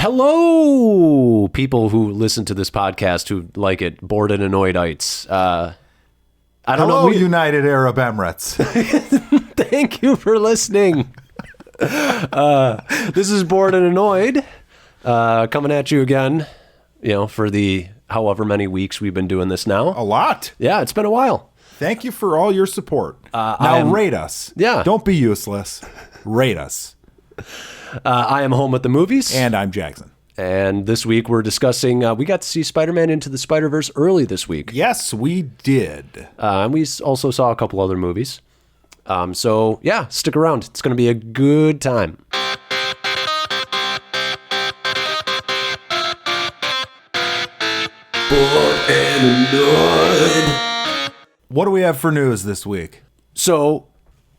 Hello, people who listen to this podcast who like it, bored and annoyedites. I don't Hello, know. United Arab Emirates. Thank you for listening. This is Bored and Annoyed, coming at you again, for the however many weeks we've been doing this now. A lot. Yeah, it's been a while. Thank you for all your support. Now rate us. Yeah. Don't be useless. Rate us. I am home at the movies. And I'm Jackson. And this week we're discussing, we got to see Spider-Man Into the SpiderVerse early this week. Yes, we did. And we also saw a couple other movies. So, yeah, stick around. It's going to be a good time. Bored and Annoyed. What do we have for news this week? So,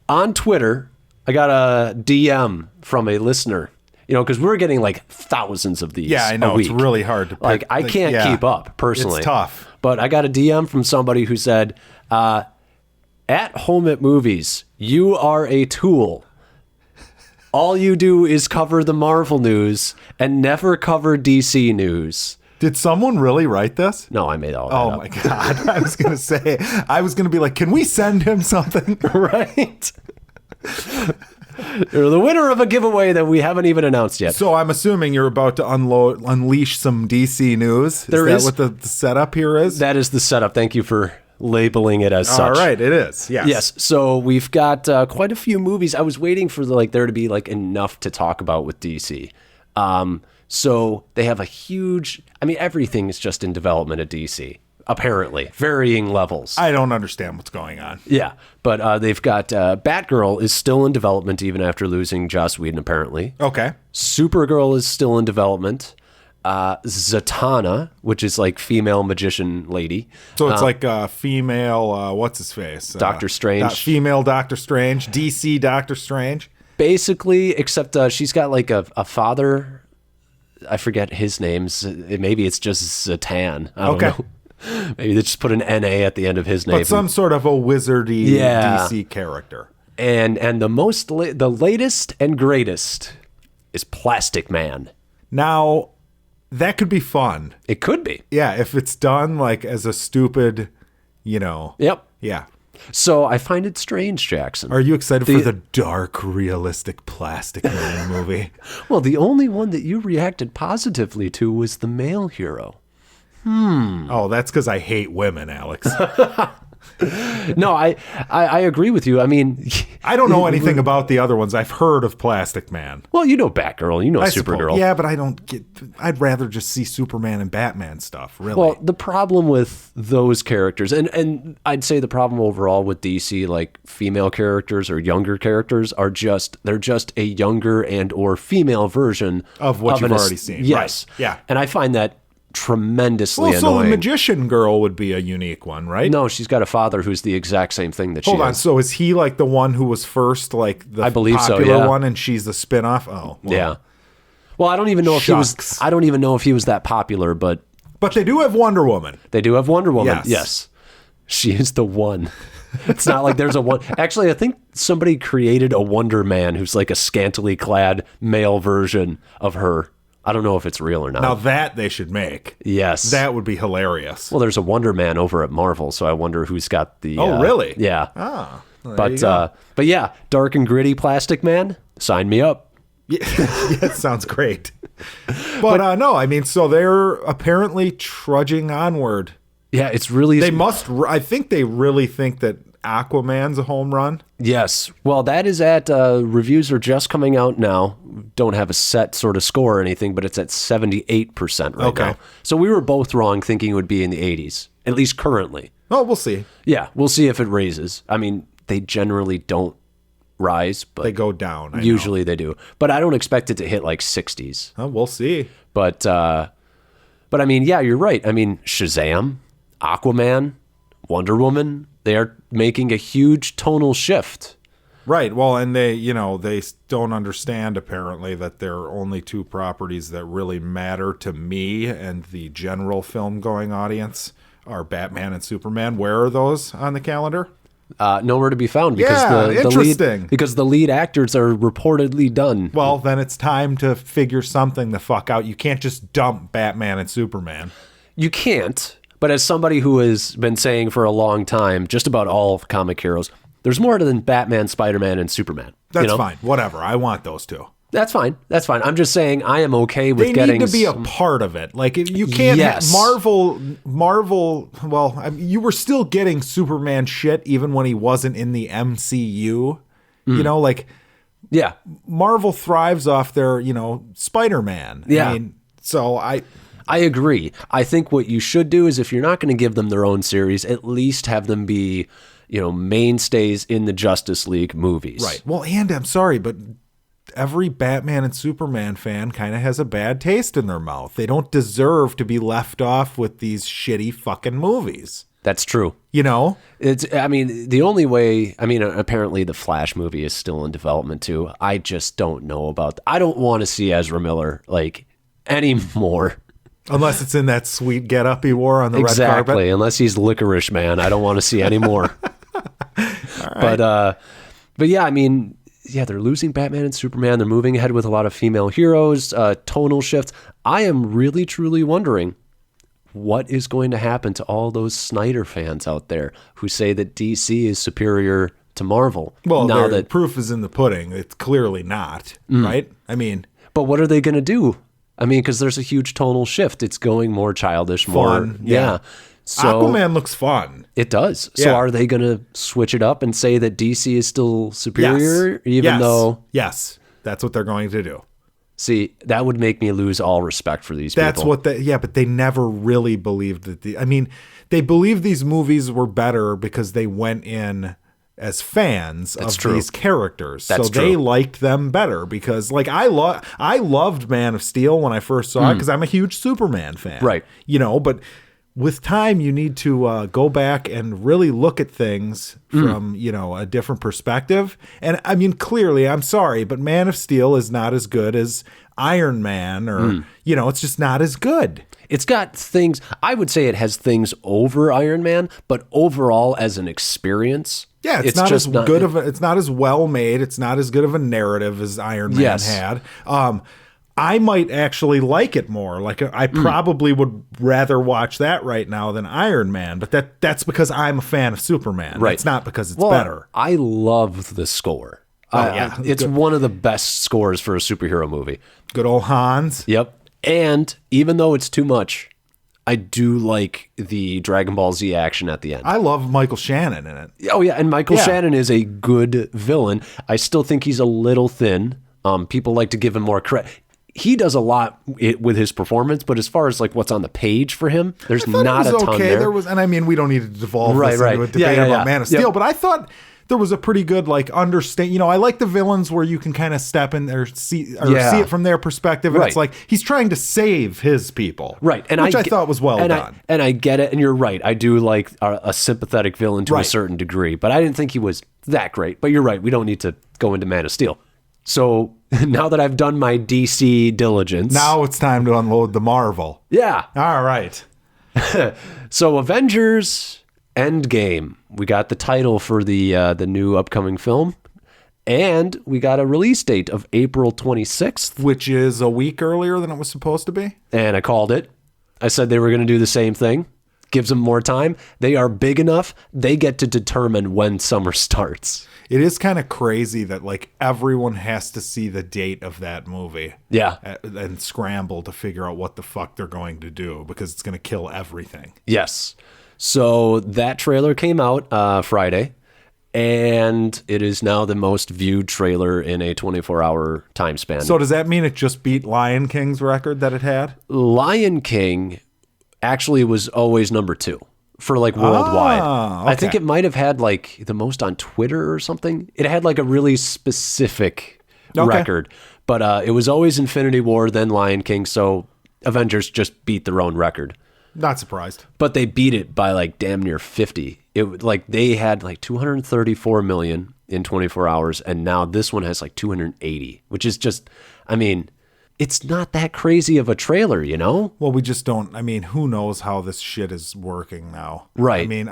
on Twitter, I got a DM from a listener, because we're getting like thousands of these. Yeah, I know. A week. It's really hard to pick. Like, I can't keep up personally. It's tough. But I got a DM from somebody who said, at home at movies, you are a tool. All you do is cover the Marvel news and never cover DC news. Did someone really write this? No, I made all that up. Oh my God. I was going to be like, can we send him something? Right? You're the winner of a giveaway that we haven't even announced yet. So I'm assuming you're about to unleash some DC news. Is that what the setup here is? That is the setup. Thank you for labeling it as such. All right, it is. Yes. Yes. So we've got quite a few movies. I was waiting for there to be enough to talk about with DC. So they have a huge, everything is just in development at DC. Apparently, varying levels. I don't understand what's going on. Yeah, but they've got Batgirl is still in development even after losing Joss Whedon, apparently. Okay. Supergirl is still in development. Zatanna, which is female magician lady. So it's female, what's his face? Doctor Strange. Female Doctor Strange, DC Doctor Strange. Basically, except she's got a father. I forget his name. Maybe it's just Zatan. I don't know. Maybe they just put an NA at the end of his name. But some sort of a wizardy DC character. And the latest and greatest is Plastic Man. Now, that could be fun. It could be. Yeah, if it's done as a stupid, Yep. Yeah. So I find it strange, Jackson. Are you excited for the dark, realistic Plastic Man movie? Well, the only one that you reacted positively to was the male hero. Oh, that's because I hate women, Alex. No, I agree with you. I don't know anything about the other ones. I've heard of Plastic Man. Well, you know Batgirl, you know Supergirl. Yeah, but I'd rather just see Superman and Batman stuff, really. Well, the problem with those characters, and I'd say the problem overall with DC, female characters or younger characters they're just a younger and or female version of what you've already seen. Yes. Right. Yeah. And I find that tremendously annoying. So the magician girl would be a unique one, right? No, she's got a father who's the exact same thing that she is. Hold on, so is he the one who was first, the I believe popular so, yeah. one, and she's the spinoff? Oh, well. Yeah. Well, I don't even know if he was. I don't even know if he was that popular, but they do have Wonder Woman. They do have Wonder Woman. Yes. She is the one. It's not like there's a one. Actually, I think somebody created a Wonder Man who's a scantily clad male version of her. I don't know if it's real or not. Now that they should make. Yes. That would be hilarious. Well, there's a Wonder Man over at Marvel, so I wonder who's got the... Oh, really? Yeah. Ah, but yeah, dark and gritty Plastic Man, sign me up. Yeah, it sounds great. But no, so they're apparently trudging onward. Yeah, it's really... I think they really think that Aquaman's a home run. Yes. Well, that is at reviews are just coming out now. Don't have a set sort of score or anything, but it's at 78% right now. So we were both wrong thinking it would be in the 80s, at least currently. Oh, we'll see. Yeah, we'll see if it raises. They generally don't rise, but they go down. Usually they do. But I don't expect it to hit 60s. Oh, we'll see. But yeah, you're right. Shazam, Aquaman, Wonder Woman, they are making a huge tonal shift. Right. Well, and they don't understand apparently that there are only two properties that really matter to me and the general film going audience are Batman and Superman. Where are those on the calendar? Nowhere to be found because the lead actors are reportedly done. Well, then it's time to figure something the fuck out. You can't just dump Batman and Superman. You can't. But as somebody who has been saying for a long time, just about all comic heroes, there's more than Batman, Spider-Man, and Superman. That's fine. Whatever. I want those two. That's fine. I'm just saying I am okay with getting... They need to be a part of it. Like, you can't... Yes. Marvel... Well, I mean, you were still getting Superman shit even when he wasn't in the MCU. You know, like... Yeah. Marvel thrives off their, Spider-Man. Yeah. I mean, so I agree. I think what you should do is if you're not going to give them their own series, at least have them be, mainstays in the Justice League movies. Right. Well, and I'm sorry, but every Batman and Superman fan kind of has a bad taste in their mouth. They don't deserve to be left off with these shitty fucking movies. That's true. The only way, apparently the Flash movie is still in development too. I just don't know I don't want to see Ezra Miller anymore. Unless it's in that sweet get-up he wore on the red carpet. Exactly. Unless he's Licorice Man. I don't want to see any more. Right. But yeah, they're losing Batman and Superman. They're moving ahead with a lot of female heroes, tonal shifts. I am really, truly wondering what is going to happen to all those Snyder fans out there who say that DC is superior to Marvel. Well, now that proof is in the pudding. It's clearly not, right? But what are they going to do? Because there's a huge tonal shift. It's going more childish, fun, more... Yeah. So Aquaman looks fun. It does. So are they going to switch it up and say that DC is still superior, though... Yes, that's what they're going to do. See, that would make me lose all respect for these people. That's but they never really believed that they believed these movies were better because they went in as fans of these characters. That's so they liked them better because I loved Man of Steel when I first saw it because I'm a huge Superman fan. Right. But with time you need to go back and really look at things from, a different perspective. And clearly, I'm sorry, but Man of Steel is not as good as Iron Man or, it's just not as good. It's got things, I would say it has things over Iron Man, but overall as an experience... Yeah, it's not as good it's not as well made. It's not as good of a narrative as Iron Man had. I might actually like it more. I probably would rather watch that right now than Iron Man, but that's because I'm a fan of Superman. Right. It's not because it's better. I love the score. It's one of the best scores for a superhero movie. Good old Hans. Yep. And even though it's too much, I do like the Dragon Ball Z action at the end. I love Michael Shannon in it. Oh, yeah. And Michael Shannon is a good villain. I still think he's a little thin. People like to give him more credit. He does a lot with his performance, but as far as what's on the page for him, there's not a ton there. We don't need to devolve this into a debate about Man of Steel, but I thought there was a pretty good understand. I like the villains where you can kind of step in there, see it from their perspective, and it's he's trying to save his people, right? And which I thought was well done. And I get it, and you're right. I do like a sympathetic villain to a certain degree, but I didn't think he was that great. But you're right. We don't need to go into Man of Steel. So now that I've done my DC diligence, now it's time to unload the Marvel. Yeah. All right. So Avengers Endgame. We got the title for the new upcoming film, and we got a release date of April 26th, which is a week earlier than it was supposed to be. And I called it. I said they were going to do the same thing. Gives them more time. They are big enough. They get to determine when summer starts. It is kind of crazy that everyone has to see the date of that movie. Yeah. And scramble to figure out what the fuck they're going to do because it's going to kill everything. Yes. So that trailer came out Friday, and it is now the most viewed trailer in a 24-hour time span. So does that mean it just beat Lion King's record that it had? Lion King actually was always number 2. For worldwide. Okay. I think it might have had the most on Twitter or something. It had a really specific record, but it was always Infinity War, then Lion King. So Avengers just beat their own record. Not surprised. But they beat it by damn near 50. They had 234 million in 24 hours, and now this one has 280, which is just, it's not that crazy of a trailer, you know? Well, we just don't. I mean, who knows how this shit is working now? Right. I mean,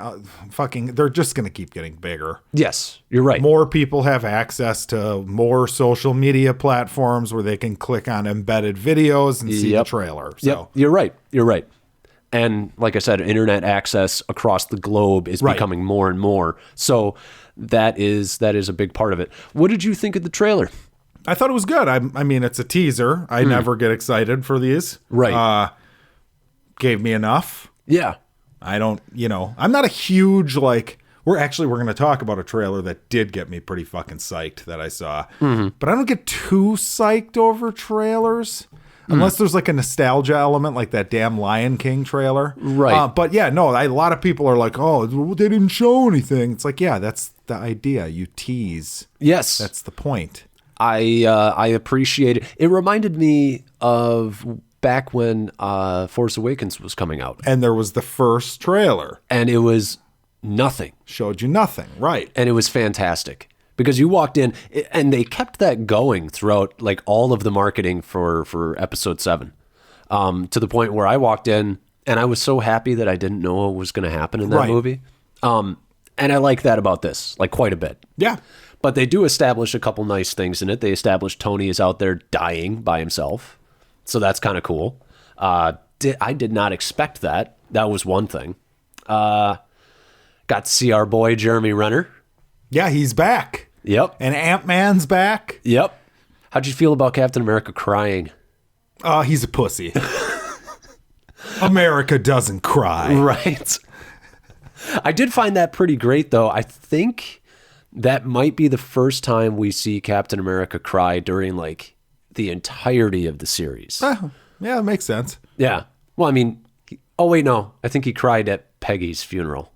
they're just going to keep getting bigger. Yes, you're right. More people have access to more social media platforms where they can click on embedded videos and see the trailer. So. Yep, you're right. You're right. And like I said, internet access across the globe is becoming more and more. So that is a big part of it. What did you think of the trailer? I thought it was good. I mean, it's a teaser. I never get excited for these. Right. Gave me enough. Yeah. I don't, I'm not a huge, we're going to talk about a trailer that did get me pretty fucking psyched that I saw. Mm-hmm. But I don't get too psyched over trailers. Unless there's like a nostalgia element, like that damn Lion King trailer. Right. But yeah, no, a lot of people are like, oh, they didn't show anything. It's like, yeah, that's the idea. You tease. Yes. That's the point. I appreciate it. It reminded me of back when Force Awakens was coming out. And there was the first trailer. And it was nothing. Showed you nothing. Right. And it was fantastic. Because you walked in, and they kept that going throughout like all of the marketing for episode 7, to the point where I walked in and I was so happy that I didn't know what was going to happen in that movie. And I like that about this, like quite a bit. Yeah. But they do establish a couple nice things in it. They establish Tony is out there dying by himself. So that's kind of cool. I did not expect that. That was one thing. Got to see our boy Jeremy Renner. Yeah, he's back. Yep. And Ant-Man's back. Yep. How'd you feel about Captain America crying? He's a pussy. America doesn't cry. Right. I did find that pretty great, though. I think that might be the first time we see Captain America cry during, like, the entirety of the series. Yeah, it makes sense. Yeah. Well, I mean, wait, no. I think he cried at Peggy's funeral.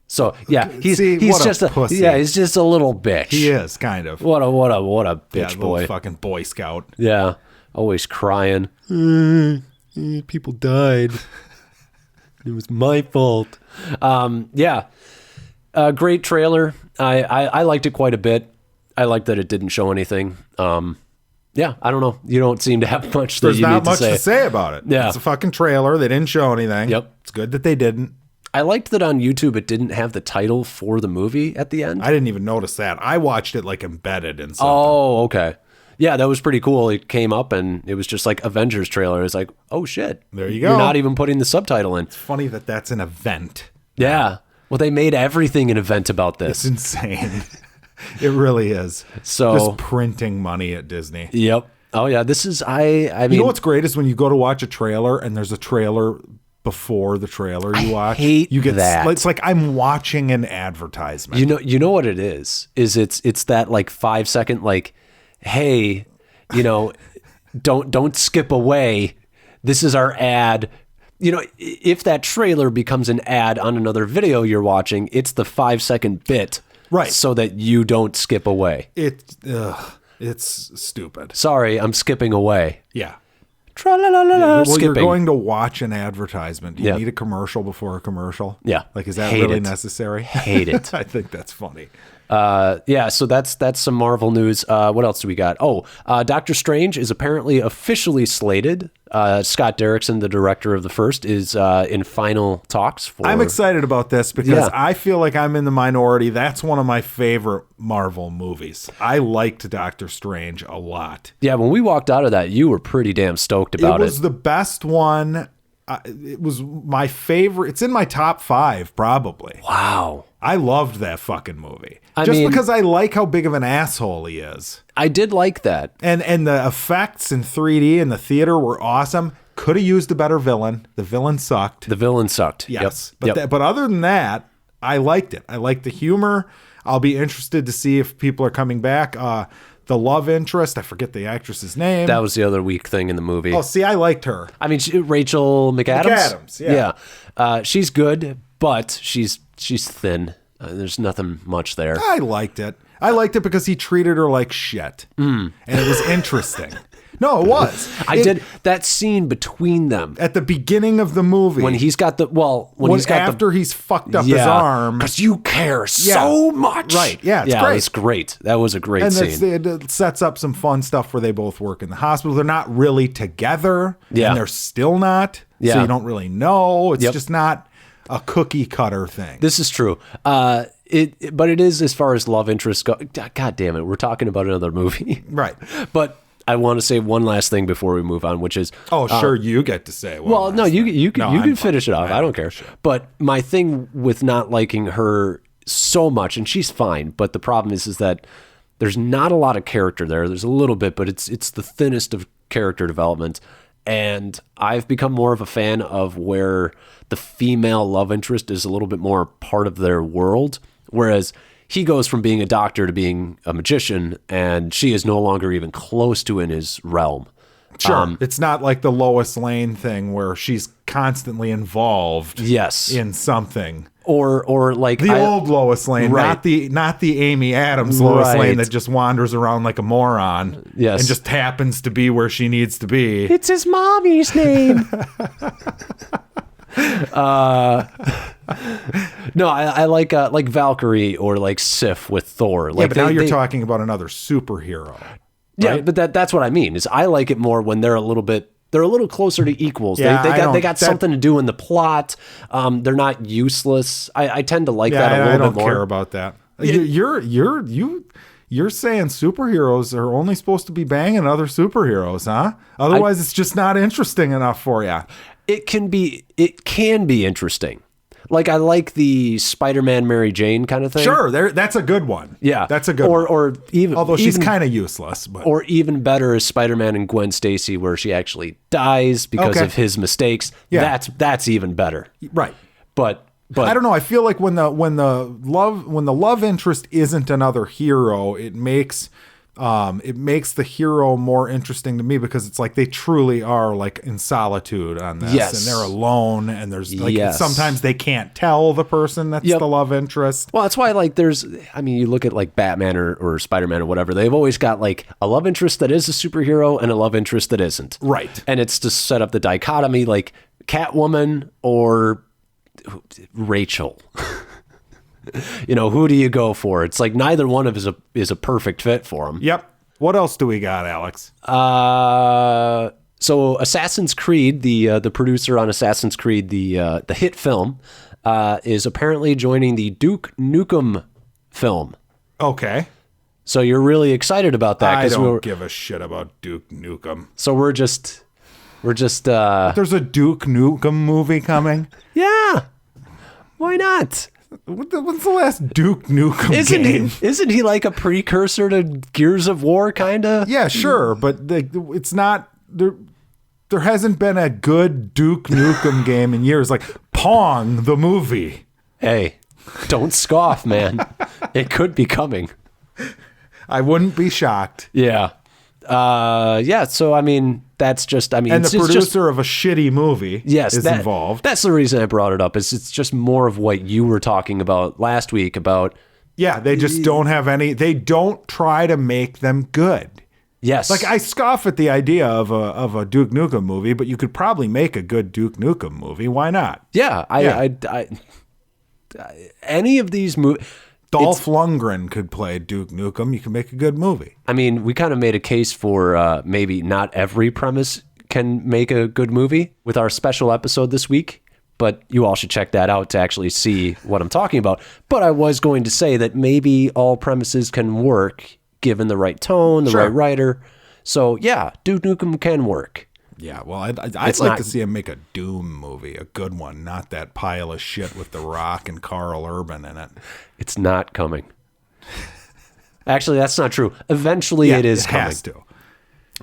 So yeah, he's just a pussy. Yeah, he's just a little bitch. He is kind of. What a bitch boy. Fucking Boy Scout. Yeah, always crying. People died. It was my fault. Yeah, great trailer. I liked it quite a bit. I liked that it didn't show anything. Yeah, I don't know. You don't seem to have much that There's you not need to much say. to say about it. Yeah. It's a fucking trailer. They didn't show anything. Yep. It's good that they didn't. I liked that on YouTube it didn't have the title for the movie at the end. I didn't even notice that. I watched it like embedded in something. Oh, okay. Yeah, that was pretty cool. It came up and it was just like Avengers trailer. It's like, oh shit. There you go. You're not even putting the subtitle in. It's funny that that's an event. Yeah. Well, they made everything an event about this. It's insane. It really is. So just printing money at Disney. Yep. Oh yeah. This is I mean, you know what's great is when you go to watch a trailer and there's a trailer before the trailer you watch. Hate you get that. It's like I'm watching an advertisement. You know what it is it's that like 5-second like, hey, don't skip away. This is our ad. If that trailer becomes an ad on another video you're watching, it's the 5-second bit. Right. So that you don't skip away. It's stupid. Sorry, I'm skipping away. Yeah. Tra-la-la-la-la, Well, skipping. you're going to watch an advertisement. Do you Yeah. need a commercial before a commercial? Yeah. Like, is that Hate really it. necessary? Hate it. I think that's funny. Yeah, so that's some Marvel news. What else do we got? Doctor Strange is apparently officially slated. Scott Derrickson, the director of the first, is in final talks for... I'm excited about this because I feel like I'm in the minority. That's one of my favorite Marvel movies. I liked Doctor Strange a lot. Yeah, when we walked out of that, you were pretty damn stoked about it. It was the best one. It was my favorite. It's in my top 5, probably. Wow. I loved that fucking movie. I Just mean, because I like how big of an asshole he is. I did like that. And the effects in 3D in the theater were awesome. Could have used a better villain. The villain sucked. The villain sucked. Yes. Yep. But other than that, I liked it. I liked the humor. I'll be interested to see if people are coming back. The love interest, I forget the actress's name. That was the other weak thing in the movie. Oh, see, I liked her. I mean, Rachel McAdams? Yeah. She's good, but she's thin. There's nothing much there. I liked it. I liked it because he treated her like shit. And it was interesting. No, it was. I did that scene between them at the beginning of the movie when he's got the he's fucked up his arm, because you care so much, right? Yeah, it's great. It's great. That was a great scene. It sets up some fun stuff where they both work in the hospital. They're not really together, and they're still not. So you don't really know. It's just not a cookie cutter thing. This is true. But it is, as far as love interests go. God damn it, we're talking about another movie, right? But I want to say one last thing before we move on, which is... sure, you get to say it. Well, no, you can finish it off. I don't care. Sure. But my thing with not liking her so much, and she's fine, but the problem is that there's not a lot of character there. There's a little bit, but it's the thinnest of character development. And I've become more of a fan of where the female love interest is a little bit more part of their world, whereas... he goes from being a doctor to being a magician, and she is no longer even close to in his realm. Sure. It's not like the Lois Lane thing where she's constantly involved in something. Or like the old Lois Lane, right. not the Amy Adams Lois Lane that just wanders around like a moron and just happens to be where she needs to be. It's his mommy's name. No, I like Valkyrie or like Sif with Thor. Like but now you're talking about another superhero. Right? Yeah, but that's what I mean. Is I like it more when they're a little closer to equals. Yeah, they got something to do in the plot. They're not useless. I tend to like that a little bit more. I don't care about that. You're saying superheroes are only supposed to be banging other superheroes, huh? Otherwise, it's just not interesting enough for you. It can be interesting. Like I like the Spider-Man Mary Jane kind of thing. Sure, that's a good one. Yeah, that's a good one. Or even although she's kind of useless. But. Or even better is Spider-Man and Gwen Stacy, where she actually dies because of his mistakes. Yeah. That's even better. Right. But I don't know. I feel like when the love interest isn't another hero, it makes the hero more interesting to me because it's like they truly are like in solitude on this, and they're alone, and there's like sometimes they can't tell the person that's the love interest. Well, that's why like you look at like Batman or Spider-Man or whatever, they've always got like a love interest that is a superhero and a love interest that isn't. Right. And it's to set up the dichotomy, like Catwoman or Rachel. Who do you go for? It's like neither one of is a perfect fit for them. Yep. What else do we got, Alex? So Assassin's Creed, the producer on Assassin's Creed, the hit film, is apparently joining the Duke Nukem film. Okay. So you're really excited about that? I don't give a shit about Duke Nukem. So we're just. There's a Duke Nukem movie coming. Yeah. Why not? When's the last Duke Nukem game? Isn't he like a precursor to Gears of War, kind of? Yeah, sure, but it's not there. There hasn't been a good Duke Nukem game in years. Like Pong, the movie. Hey, don't scoff, man. It could be coming. I wouldn't be shocked. Yeah. So I mean, that's just. I mean, and the producer of a shitty movie is involved. That's the reason I brought it up. It's just more of what you were talking about last week about. Yeah, they just don't have any. They don't try to make them good. Yes, like I scoff at the idea of a Duke Nukem movie, but you could probably make a good Duke Nukem movie. Why not? Yeah, I any of these movies. Dolph Lundgren could play Duke Nukem. You can make a good movie. I mean, we kind of made a case for maybe not every premise can make a good movie with our special episode this week, but you all should check that out to actually see what I'm talking about. But I was going to say that maybe all premises can work given the right tone, the right writer. So yeah, Duke Nukem can work. Yeah, well, I'd like to see him make a Doom movie, a good one, not that pile of shit with The Rock and Carl Urban in it. It's not coming. Actually, that's not true. Eventually, it is coming. It has to.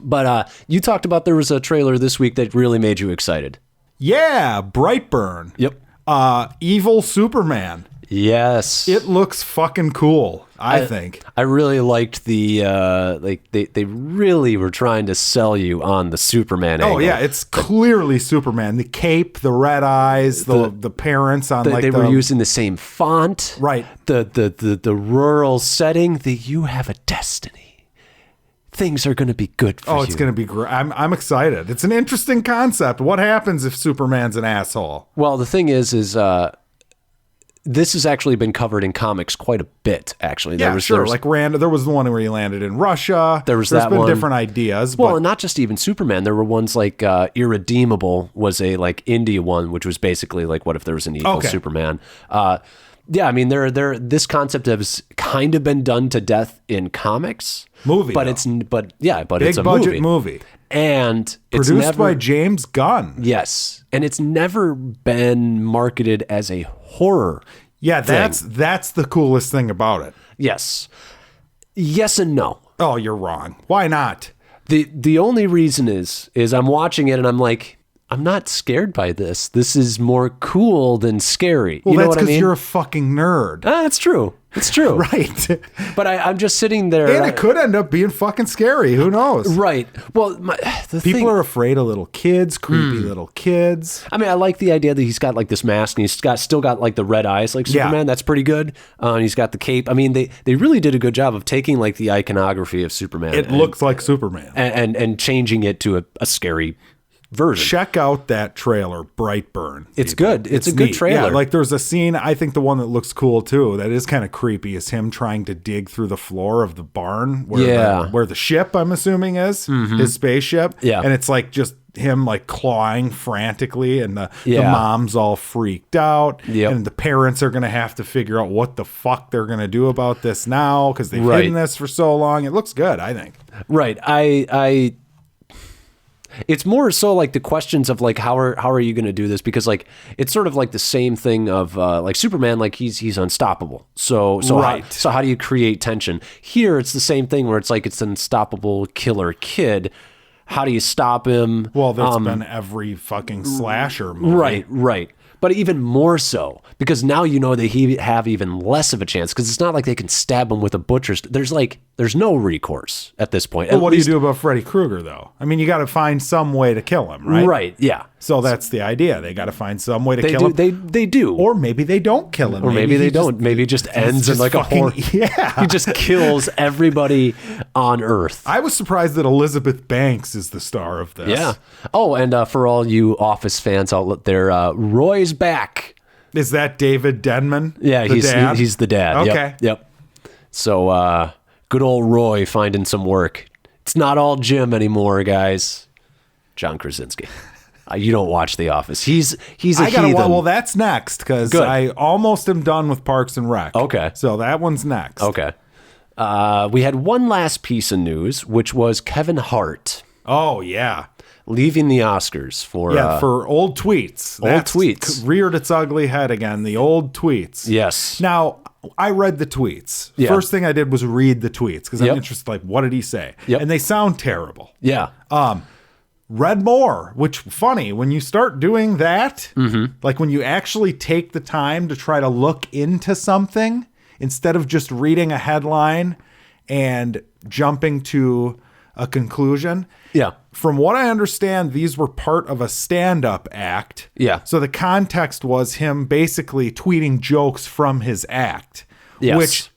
But you talked about there was a trailer this week that really made you excited. Yeah, BrightBurn. Yep. Evil Superman. Yes. It looks fucking cool, I think. I really liked the, they really were trying to sell you on the Superman angle. Oh, yeah, it's clearly Superman. The cape, the red eyes, the parents on they were using the same font. Right. The rural setting, you have a destiny. things are going to be good for you. Oh, it's going to be great. I'm excited. It's an interesting concept. What happens if Superman's an asshole? Well, the thing is this has actually been covered in comics quite a bit, actually. Yeah, sure. Like there was the one where he landed in Russia. There's been different ideas. Well, and not just even Superman. There were ones like Irredeemable was a like indie one, which was basically like, what if there was an evil Superman? Yeah, I mean, this concept has kind of been done to death in comics. Movie, but it's a budget movie. And it's produced by James Gunn. Yes. And it's never been marketed as a horror. Yeah, that's the coolest thing about it. Yes. Yes and no. Oh, you're wrong. Why not? The only reason is I'm watching it and I'm like, I'm not scared by this. This is more cool than scary. Well, you know that's what I mean? You're a fucking nerd. That's true. It's true. Right. But I'm just sitting there. And it could end up being fucking scary. Who knows? Right. Well, people are afraid of little kids, creepy little kids. I mean, I like the idea that he's got like this mask and he's still got like the red eyes like Superman. Yeah. That's pretty good. And he's got the cape. I mean, they really did a good job of taking like the iconography of Superman. It looks like Superman. And changing it to a scary version. Check out that trailer, BrightBurn. It's good. It's a good trailer. Yeah, like there's a scene, I think the one that looks cool too, that is kind of creepy, is him trying to dig through the floor of the barn where the ship, I'm assuming, is his spaceship. Yeah. And it's like just him like clawing frantically, and the mom's all freaked out. Yep. And the parents are going to have to figure out what the fuck they're going to do about this now because they've hidden this for so long. It looks good, I think. Right. It's more so like the questions of like how are you going to do this, because like it's sort of like the same thing of like Superman, like he's unstoppable. So how do you create tension? Here it's the same thing where it's like it's an unstoppable killer kid. How do you stop him? Well, that's been every fucking slasher movie. Right. But even more so, because now you know that he have even less of a chance, because it's not like they can stab him with a butcher's. There's no recourse at this point. Well, what do you do about Freddy Krueger, though? I mean, you got to find some way to kill him, right? Right, yeah. So that's the idea. They got to find some way to kill him. They do. Or maybe they don't kill him. Or maybe they don't. Maybe it just ends in like a horror. Yeah. He just kills everybody on Earth. I was surprised that Elizabeth Banks is the star of this. Yeah. Oh, and for all you Office fans out there, Roy's back. Is that David Denman? Yeah, he's the dad. Okay. Yep. So good old Roy finding some work. It's not all Jim anymore, guys. John Krasinski. You don't watch The Office. He's a heathen. Well, that's next, because I almost am done with Parks and Rec. Okay. So that one's next. Okay. We had one last piece of news, which was Kevin Hart. Oh, yeah. Leaving the Oscars for old tweets. Tweets. Reared its ugly head again. The old tweets. Yes. Now, I read the tweets. Yeah. First thing I did was read the tweets because I'm interested. Like, what did he say? Yep. And they sound terrible. Yeah. Read more, which funny when you start doing that, like when you actually take the time to try to look into something instead of just reading a headline and jumping to a conclusion. Yeah. From what I understand, these were part of a stand-up act. Yeah. So the context was him basically tweeting jokes from his act. Yes. Which,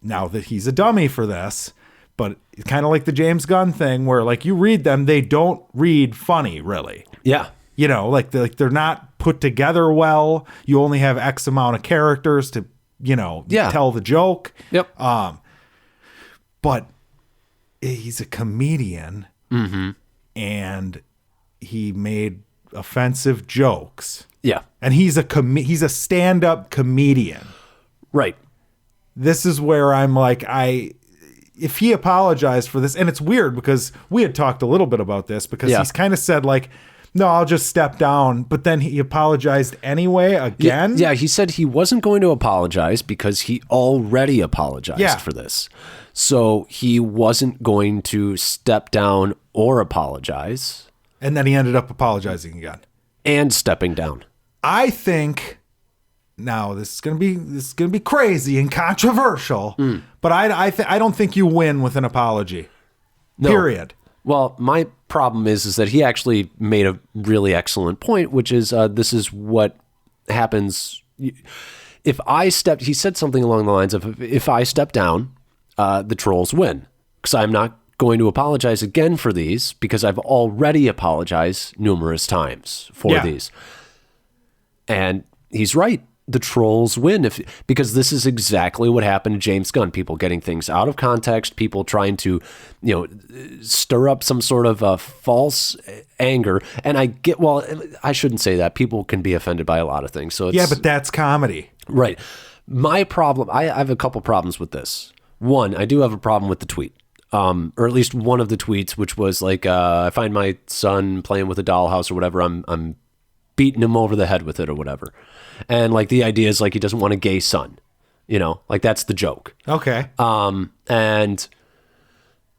now that he's a dummy for this, but it's kind of like the James Gunn thing where like you read them, they don't read funny, really. Yeah. You know, like they're not put together well. You only have X amount of characters to, tell the joke. Yep. But he's a comedian, and he made offensive jokes. Yeah. And he's a stand-up comedian. Right. This is where I'm like, if he apologized for this, and it's weird because we had talked a little bit about this because he's kind of said like, no, I'll just step down. But then he apologized anyway again. Yeah, he said he wasn't going to apologize because he already apologized for this. So he wasn't going to step down or apologize. And then he ended up apologizing again. And stepping down. I think now this is gonna be crazy and controversial, but I don't think you win with an apology. No. Period. Well, my problem is that he actually made a really excellent point, which is this is what happens if he said something along the lines of, if I step down, the trolls win because I'm not going to apologize again for these because I've already apologized numerous times for these. And he's right. The trolls win because this is exactly what happened to James Gunn. People getting things out of context, people trying to, stir up some sort of false anger. And I shouldn't say that. People can be offended by a lot of things. So it's, but that's comedy. Right. My problem, I have a couple problems with this. One, I do have a problem with the tweet. Or at least one of the tweets, which was like, I find my son playing with a dollhouse or whatever. I'm beating him over the head with it or whatever. And like the idea is like he doesn't want a gay son, like that's the joke. Okay. And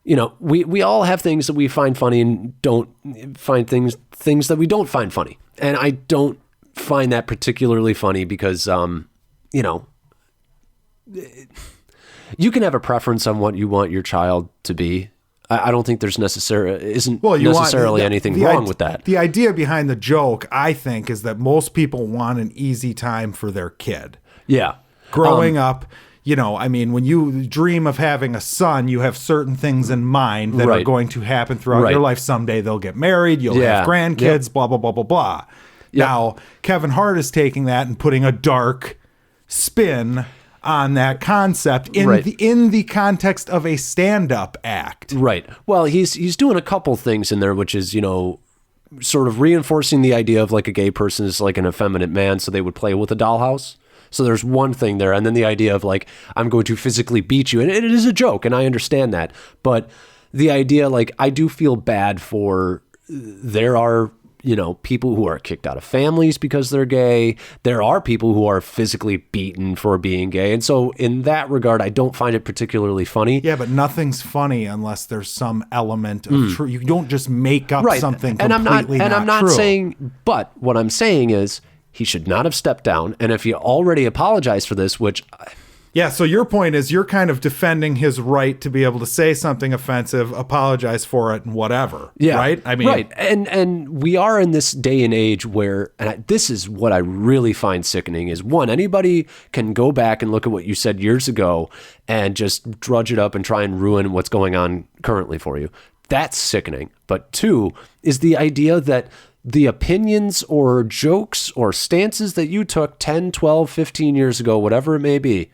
we all have things that we find funny and don't find things that we don't find funny. And I don't find that particularly funny because, you can have a preference on what you want your child to be. I don't think there's necessarily anything wrong with that. The idea behind the joke, I think, is that most people want an easy time for their kid. Yeah. Growing up, when you dream of having a son, you have certain things in mind that are going to happen throughout your life. Someday they'll get married, you'll have grandkids, blah, blah, blah, blah, blah. Yep. Now, Kevin Hart is taking that and putting a dark spin on that concept in the context of a stand-up act. Right. Well, he's doing a couple things in there, which is, sort of reinforcing the idea of like a gay person is like an effeminate man, so they would play with a dollhouse. So there's one thing there. And then the idea of like, I'm going to physically beat you. And it is a joke, and I understand that. But the idea, like, I do feel bad there are people who are kicked out of families because they're gay. There are people who are physically beaten for being gay. And so in that regard, I don't find it particularly funny. Yeah, but nothing's funny unless there's some element of truth. You don't just make up something completely not I'm not true. saying, but what I'm saying is he should not have stepped down. And if he already apologized for this, which... Yeah, so your point is you're kind of defending his right to be able to say something offensive, apologize for it, and whatever. Yeah, right. I mean, right. And we are in this day and age where, this is what I really find sickening is one, anybody can go back and look at what you said years ago and just drudge it up and try and ruin what's going on currently for you. That's sickening. But two is the idea that the opinions or jokes or stances that you took 10, 12, 15 years ago, whatever it may be,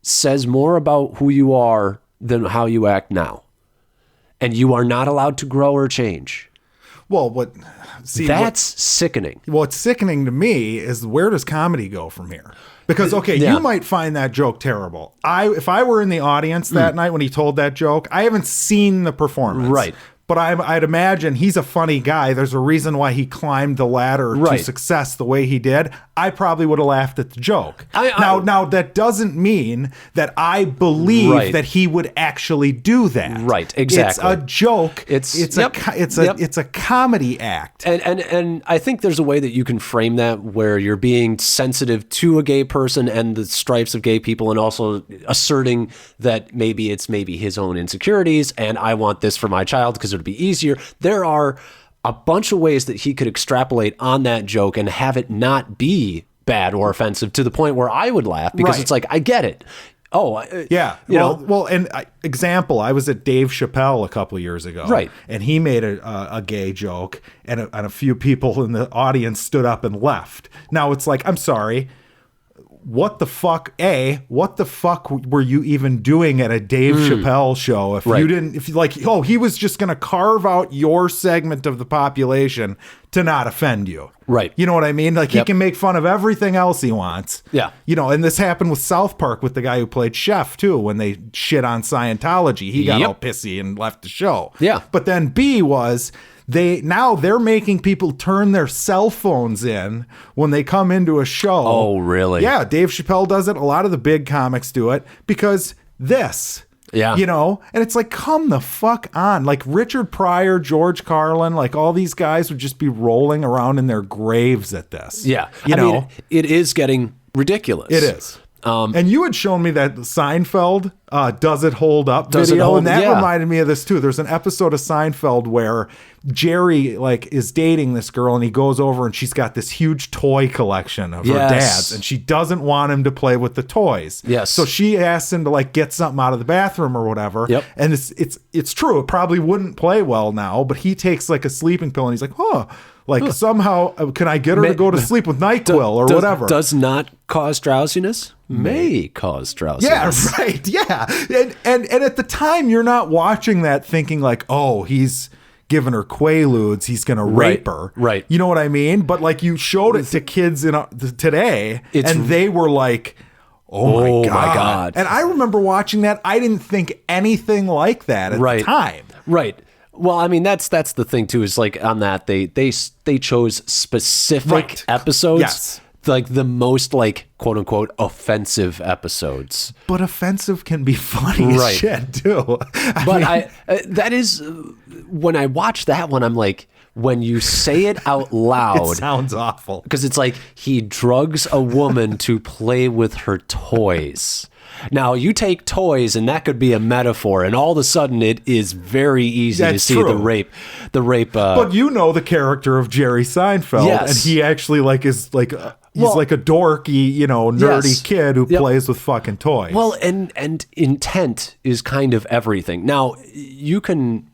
says more about who you are than how you act now. And you are not allowed to grow or change. Well, that's sickening. What's sickening to me is where does comedy go from here? Because, you might find that joke terrible. If I were in the audience that night when he told that joke, I haven't seen the performance. Right. But I'd imagine he's a funny guy. There's a reason why he climbed the ladder to success the way he did. I probably would have laughed at the joke. Now, that doesn't mean that I believe that he would actually do that. Right, exactly. It's a joke. It's a comedy act. And I think there's a way that you can frame that where you're being sensitive to a gay person and the stripes of gay people, and also asserting that maybe it's his own insecurities and I want this for my child because it'd be easier. There are a bunch of ways that he could extrapolate on that joke and have it not be bad or offensive to the point where I would laugh because it's like, I get it. Yeah. Example, I was at Dave Chappelle a couple of years ago. Right. And he made a gay joke and a few people in the audience stood up and left. Now it's like, I'm sorry. What the fuck were you even doing at a Dave Chappelle show if you didn't, he was just going to carve out your segment of the population to not offend you. Right. You know what I mean? Like he can make fun of everything else he wants. Yeah. And this happened with South Park with the guy who played Chef too, when they shit on Scientology. He got all pissy and left the show. Yeah. But then B was... they're making people turn their cell phones in when they come into a show. Oh, really? Yeah, Dave Chappelle does it. A lot of the big comics do it because Yeah. And it's like, come the fuck on. Like Richard Pryor, George Carlin, like all these guys would just be rolling around in their graves at this. Yeah. I mean, it is getting ridiculous. It is. And you had shown me that Seinfeld Does It Hold Up Does It video. Hold- And that yeah. reminded me of this too. There's an episode of Seinfeld where Jerry like is dating this girl and he goes over and she's got this huge toy collection of her Yes. dad's and she doesn't want him to play with the toys. Yes. So she asks him to like get something out of the bathroom or whatever. Yep. And it's true. It probably wouldn't play well now, but he takes like a sleeping pill and he's like, like somehow can I get her to go to sleep with NyQuil or whatever? Does not cause drowsiness. May cause drowsiness. Yeah, right. Yeah. And at the time you're not watching that thinking like, oh, he's giving her Quaaludes, he's going to rape her. Right. You know what I mean? But like you showed it to kids today and they were like, oh my God. And I remember watching that. I didn't think anything like that at the time. Right. Well, I mean, that's the thing too, is like on that they chose specific episodes. Yes. Like the most like quote unquote offensive episodes. But offensive can be funny as shit too. But that is when I watch that one, I'm like, when you say it out loud, it sounds awful. Because it's like he drugs a woman to play with her toys. Now you take toys, and that could be a metaphor, and all of a sudden it is very easy to see the rape. But you know the character of Jerry Seinfeld, and he actually like is like he's like a dorky, nerdy kid who plays with fucking toys. Well, and intent is kind of everything. Now you can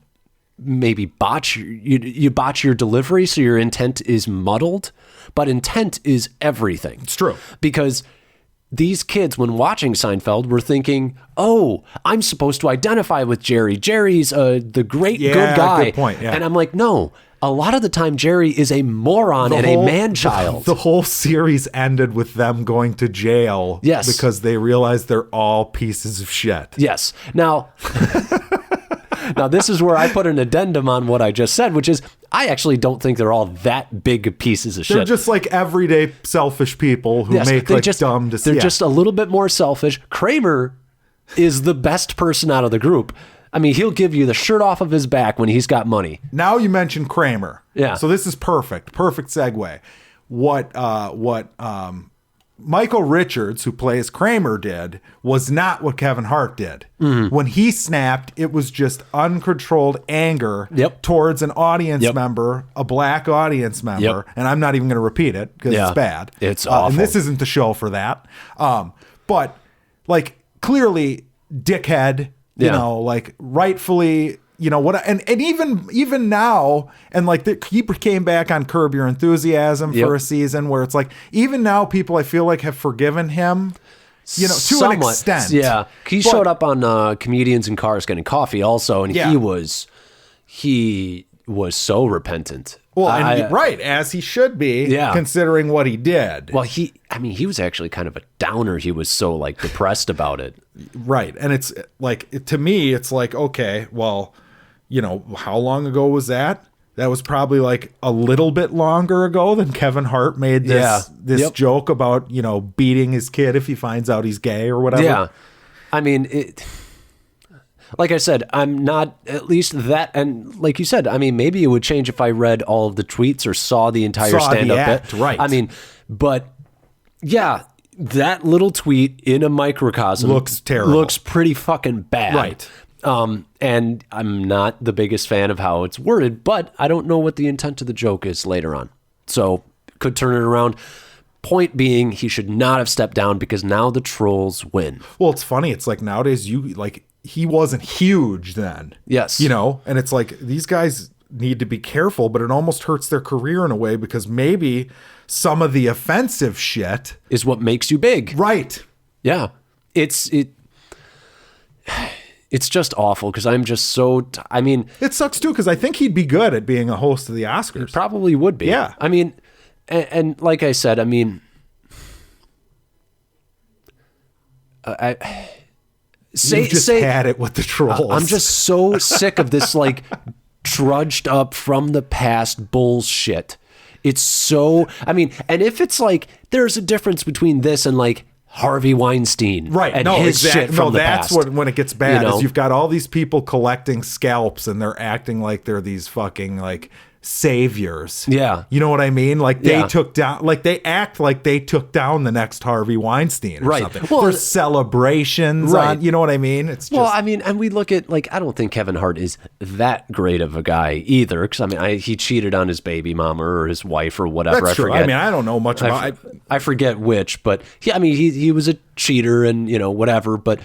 maybe botch your delivery, so your intent is muddled, but intent is everything. It's true. Because these kids, when watching Seinfeld, were thinking, oh, I'm supposed to identify with Jerry. Jerry's the great good guy. Good point. Yeah. And I'm like, no, a lot of the time Jerry is a moron and a man-child. The whole series ended with them going to jail because they realized they're all pieces of shit. Yes. Now, this is where I put an addendum on what I just said, which is I actually don't think they're all that big pieces of shit. They're just like everyday selfish people who make like dumb decisions. They're just a little bit more selfish. Kramer is the best person out of the group. I mean, he'll give you the shirt off of his back when he's got money. Now you mentioned Kramer. Yeah. So this is perfect segue. What Michael Richards, who plays Kramer, did was not what Kevin Hart did. Mm-hmm. When he snapped, it was just uncontrolled anger towards an audience member, a black audience member. And I'm not even going to repeat it because it's bad. It's awful. And this isn't the show for that. But like clearly dickhead, like rightfully, what, and even now, and like he came back on Curb Your Enthusiasm for a season where it's like, even now people I feel like have forgiven him, to somewhat, an extent. Yeah. He showed up on Comedians in Cars Getting Coffee also, and he was so repentant. Well, as he should be, considering what he did. Well, he was actually kind of a downer. He was so like depressed about it. Right. And it's like, to me, it's like, okay, well, how long ago was that? That was probably like a little bit longer ago than Kevin Hart made this joke about, beating his kid if he finds out he's gay or whatever. Yeah. I mean, like I said, I'm not at least that. And like you said, I mean, maybe it would change if I read all of the tweets or saw the entire stand-up bit. Right. I mean, but yeah, that little tweet in a microcosm looks terrible. Looks pretty fucking bad. Right. And I'm not the biggest fan of how it's worded, but I don't know what the intent of the joke is later on. So could turn it around. Point being, he should not have stepped down because now the trolls win. Well, it's funny. It's like nowadays he wasn't huge then. Yes. And it's like these guys need to be careful, but it almost hurts their career in a way because maybe some of the offensive shit is what makes you big. Right. Yeah. It's just awful because I'm just so... it sucks too because I think he'd be good at being a host of the Oscars. He probably would be. Yeah. I mean, and like I said, I mean... You just had it with the trolls. I'm just so sick of this like trudged up from the past bullshit. It's so... I mean, and if it's like... There's a difference between this and like... Harvey Weinstein, right? And his shit from the that's past. When it gets bad. Is you've got all these people collecting scalps, and they're acting like they're these fucking like saviors. Yeah. You know what I mean? Like they Yeah. took down, like they act like they took down the next Harvey Weinstein or Right. something. Well, there's celebrations right. on, you know what I mean? It's just, Well, I mean, and we look at, like, I don't think Kevin Hart is that great of a guy either. Because, I mean, he cheated on his baby mama or his wife or whatever. that's I true. forget. I mean, I don't know much about I forget which, but I mean, he was a cheater and, whatever. But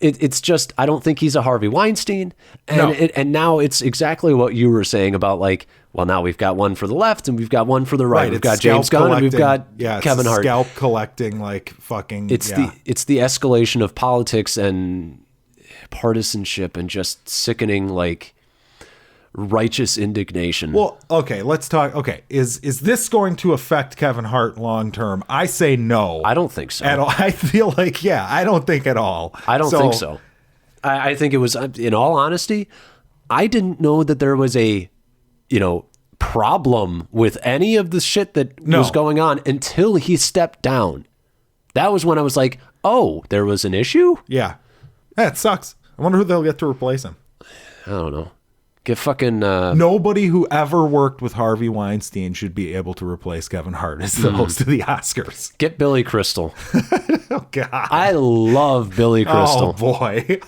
it's just, I don't think he's a Harvey Weinstein. And, No. and now it's exactly what you were saying about, like, well, now we've got one for the left and we've got one for the right. Right, We've it's got James scalp Gunn and we've got it's Kevin Hart. Scalp collecting, like fucking. It's the escalation of politics and partisanship and just sickening, like, righteous indignation. Well, okay, let's talk. Okay, is this going to affect Kevin Hart long term? I say no. I don't think so at all. I feel like, I don't think at all. I don't think so. I think it was, in all honesty, I didn't know that there was a, problem with any of the shit that was going on until he stepped down. That was when I was like, oh, there was an issue? Yeah. That sucks. I wonder who they'll get to replace him. I don't know. Get fucking... Nobody who ever worked with Harvey Weinstein should be able to replace Kevin Hart as the host of the Oscars. Get Billy Crystal. Oh, God. I love Billy Crystal. Oh, boy.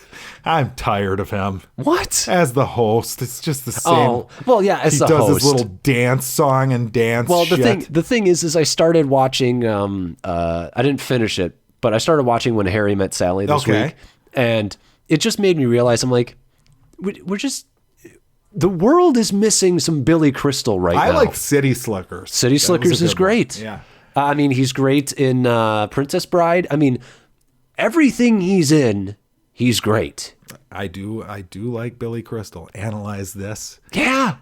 I'm tired of him. What? As the host, it's just the same. Oh, well, yeah, as he the does host. his little dance song and dance Well, shit. the thing is I started watching, I didn't finish it, but I started watching When Harry Met Sally this week. And it just made me realize, I'm like, we're just... The world is missing some Billy Crystal right now. I like City Slickers. City That was a Slickers is good one. great. Yeah. I mean, he's great in Princess Bride. I mean, everything he's in, he's great. I do like Billy Crystal. Analyze this. Yeah.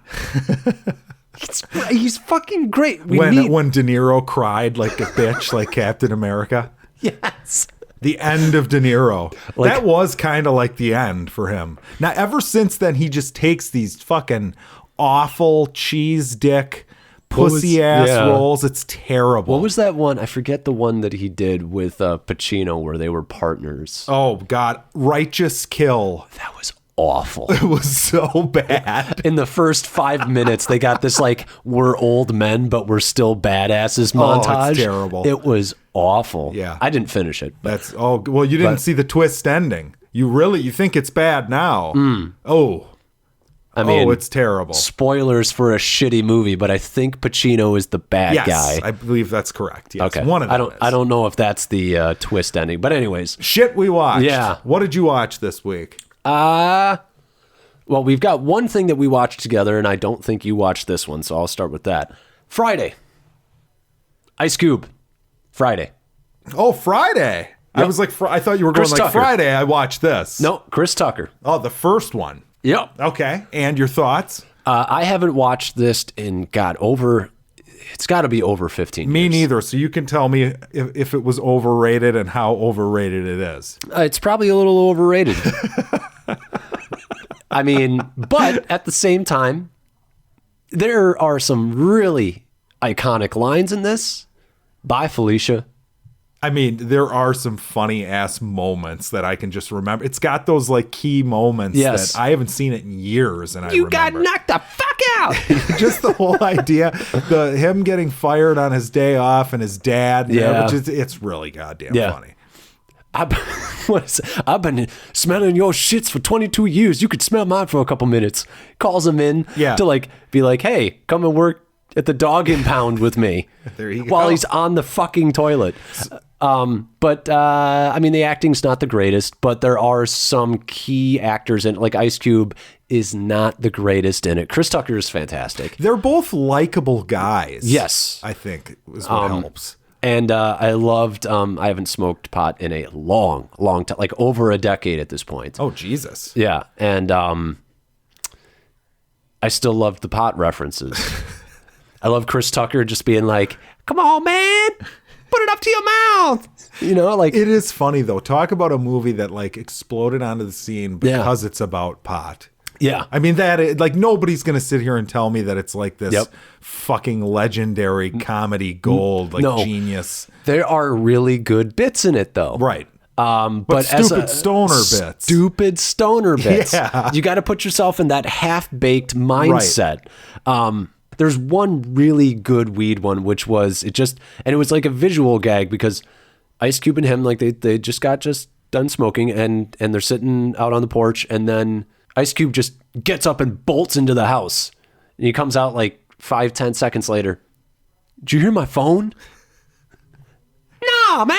he's fucking great. When De Niro cried like a bitch, like Captain America. Yes. The end of De Niro. Like, that was kind of like the end for him. Now, ever since then, he just takes these fucking awful cheese dick, pussy ass roles. It's terrible. What was that one? I forget the one that he did with Pacino where they were partners. Oh, God. Righteous Kill. That was awful. It was so bad. In the first 5 minutes, they got this, like, we're old men, but we're still badasses montage. It's terrible. It was awful. Yeah. I didn't finish it. Well, you didn't see the twist ending. You think it's bad now. I mean, it's terrible. Spoilers for a shitty movie, but I think Pacino is the bad guy. I believe that's correct. Yes, Okay. one of them I don't know if that's the twist ending, but anyways. Shit we watched. Yeah. What did you watch this week? Well, we've got one thing that we watched together, and I don't think you watched this one, so I'll start with that. Ice Cube. Friday. Oh, Friday. Yep. I was like, I thought you were Chris going like Tucker. Friday. I watched this. No, Chris Tucker. Oh, the first one. Yep. Okay. And your thoughts? I haven't watched this in, it's got to be over 15 Me years. neither. So you can tell me if it was overrated and how overrated it is. It's probably a little overrated. I mean, but at the same time, there are some really iconic lines in this. Bye, Felicia. I mean, there are some funny ass moments that I can just remember. It's got those like key moments that I haven't seen it in years, and you got knocked the fuck out. Just the whole idea, him getting fired on his day off, and his dad. It's really goddamn funny. I've been smelling your shits for 22 years. You could smell mine for a couple minutes. Calls him in to like be like, hey, come and work at the dog impound with me. There you go. While he's on the fucking toilet. But I mean, the acting's not the greatest, but there are some key actors in it. Like Ice Cube is not the greatest in it. Chris Tucker is fantastic. They're both likable guys. Yes. I think is what helps. And I loved, I haven't smoked pot in a long, long time, like over a decade at this point. Oh, Jesus. Yeah. And I still loved the pot references. I love Chris Tucker just being like, come on, man, put it up to your mouth. You know, like. It is funny, though. Talk about a movie that, like, exploded onto the scene because it's about pot. Yeah. I mean, nobody's going to sit here and tell me that it's like this fucking legendary comedy gold, genius. There are really good bits in it, though. Right. But stupid stoner bits. Stupid stoner bits. Yeah. You got to put yourself in that half-baked mindset. Right. There's one really good weed one, which was it was like a visual gag because Ice Cube and him, like they just got done smoking and they're sitting out on the porch, and then Ice Cube just gets up and bolts into the house. And he comes out like 5-10 seconds later. Did you hear my phone? No, man.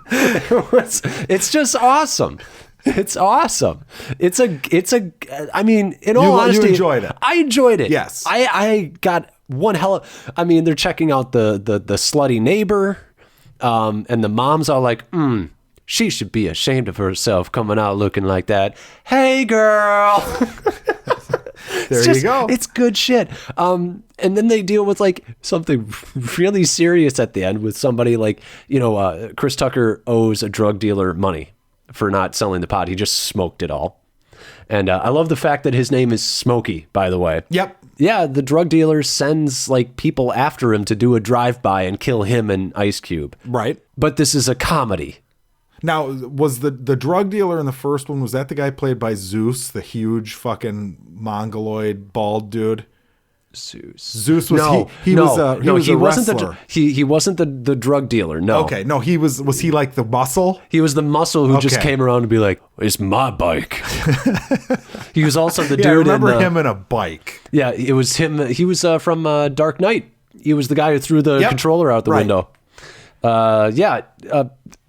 It's just awesome. It's awesome. I mean, in all honesty, you enjoyed it. I enjoyed it. Yes. I got one I mean, they're checking out the slutty neighbor. And the mom's all like, she should be ashamed of herself coming out looking like that. Hey, girl. There you go. It's good shit. And then they deal with like something really serious at the end with somebody like, Chris Tucker owes a drug dealer money for not selling the pot. He just smoked it all. And I love the fact that his name is Smokey, by the way. Yep. Yeah, the drug dealer sends like people after him to do a drive-by and kill him and Ice Cube. Right. But this is a comedy. Now, was the drug dealer in the first one, was that the guy played by Zeus, the huge fucking mongoloid bald dude? Zeus was he was a wrestler. He wasn't the drug dealer. No. Okay, no, was he like the muscle? He was the muscle who just came around to be like, "It's my bike." He was also the dude. I remember him in a bike. Yeah, it was him. He was from Dark Knight. He was the guy who threw the controller out the window.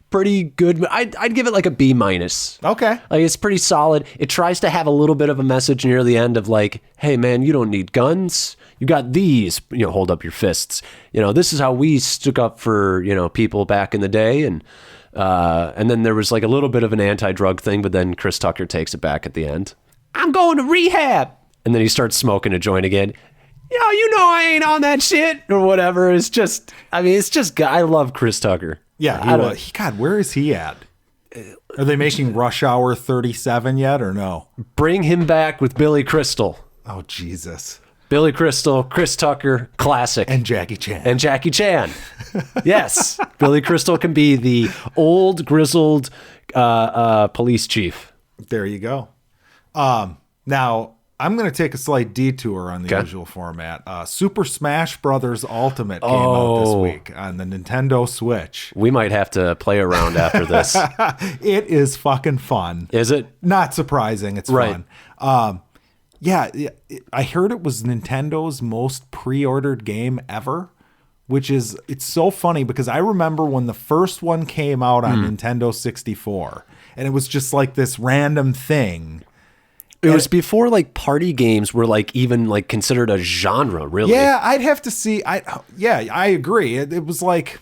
Pretty good. I'd give it like a B-. Okay. Like it's pretty solid. It tries to have a little bit of a message near the end of like, hey man, you don't need guns. You got these, hold up your fists. This is how we stuck up for, people back in the day. And then there was like a little bit of an anti-drug thing, but then Chris Tucker takes it back at the end. I'm going to rehab. And then he starts smoking a joint again. I ain't on that shit or whatever. It's just, I love Chris Tucker. Yeah, God, where is he at? Are they making Rush Hour 37 yet or no? Bring him back with Billy Crystal. Oh, Jesus. Billy Crystal, Chris Tucker, classic. And Jackie Chan. Yes. Billy Crystal can be the old, grizzled police chief. There you go. Now, I'm going to take a slight detour on the usual format. Super Smash Brothers Ultimate came out this week on the Nintendo Switch. We might have to play around after this. It is fucking fun. Is it? Not surprising. It's fun. I heard it was Nintendo's most pre-ordered game ever, it's so funny because I remember when the first one came out on Nintendo 64, and it was just like this random thing. It was before like party games were like even like considered a genre, really. Yeah, I'd have to see. I agree. It was like,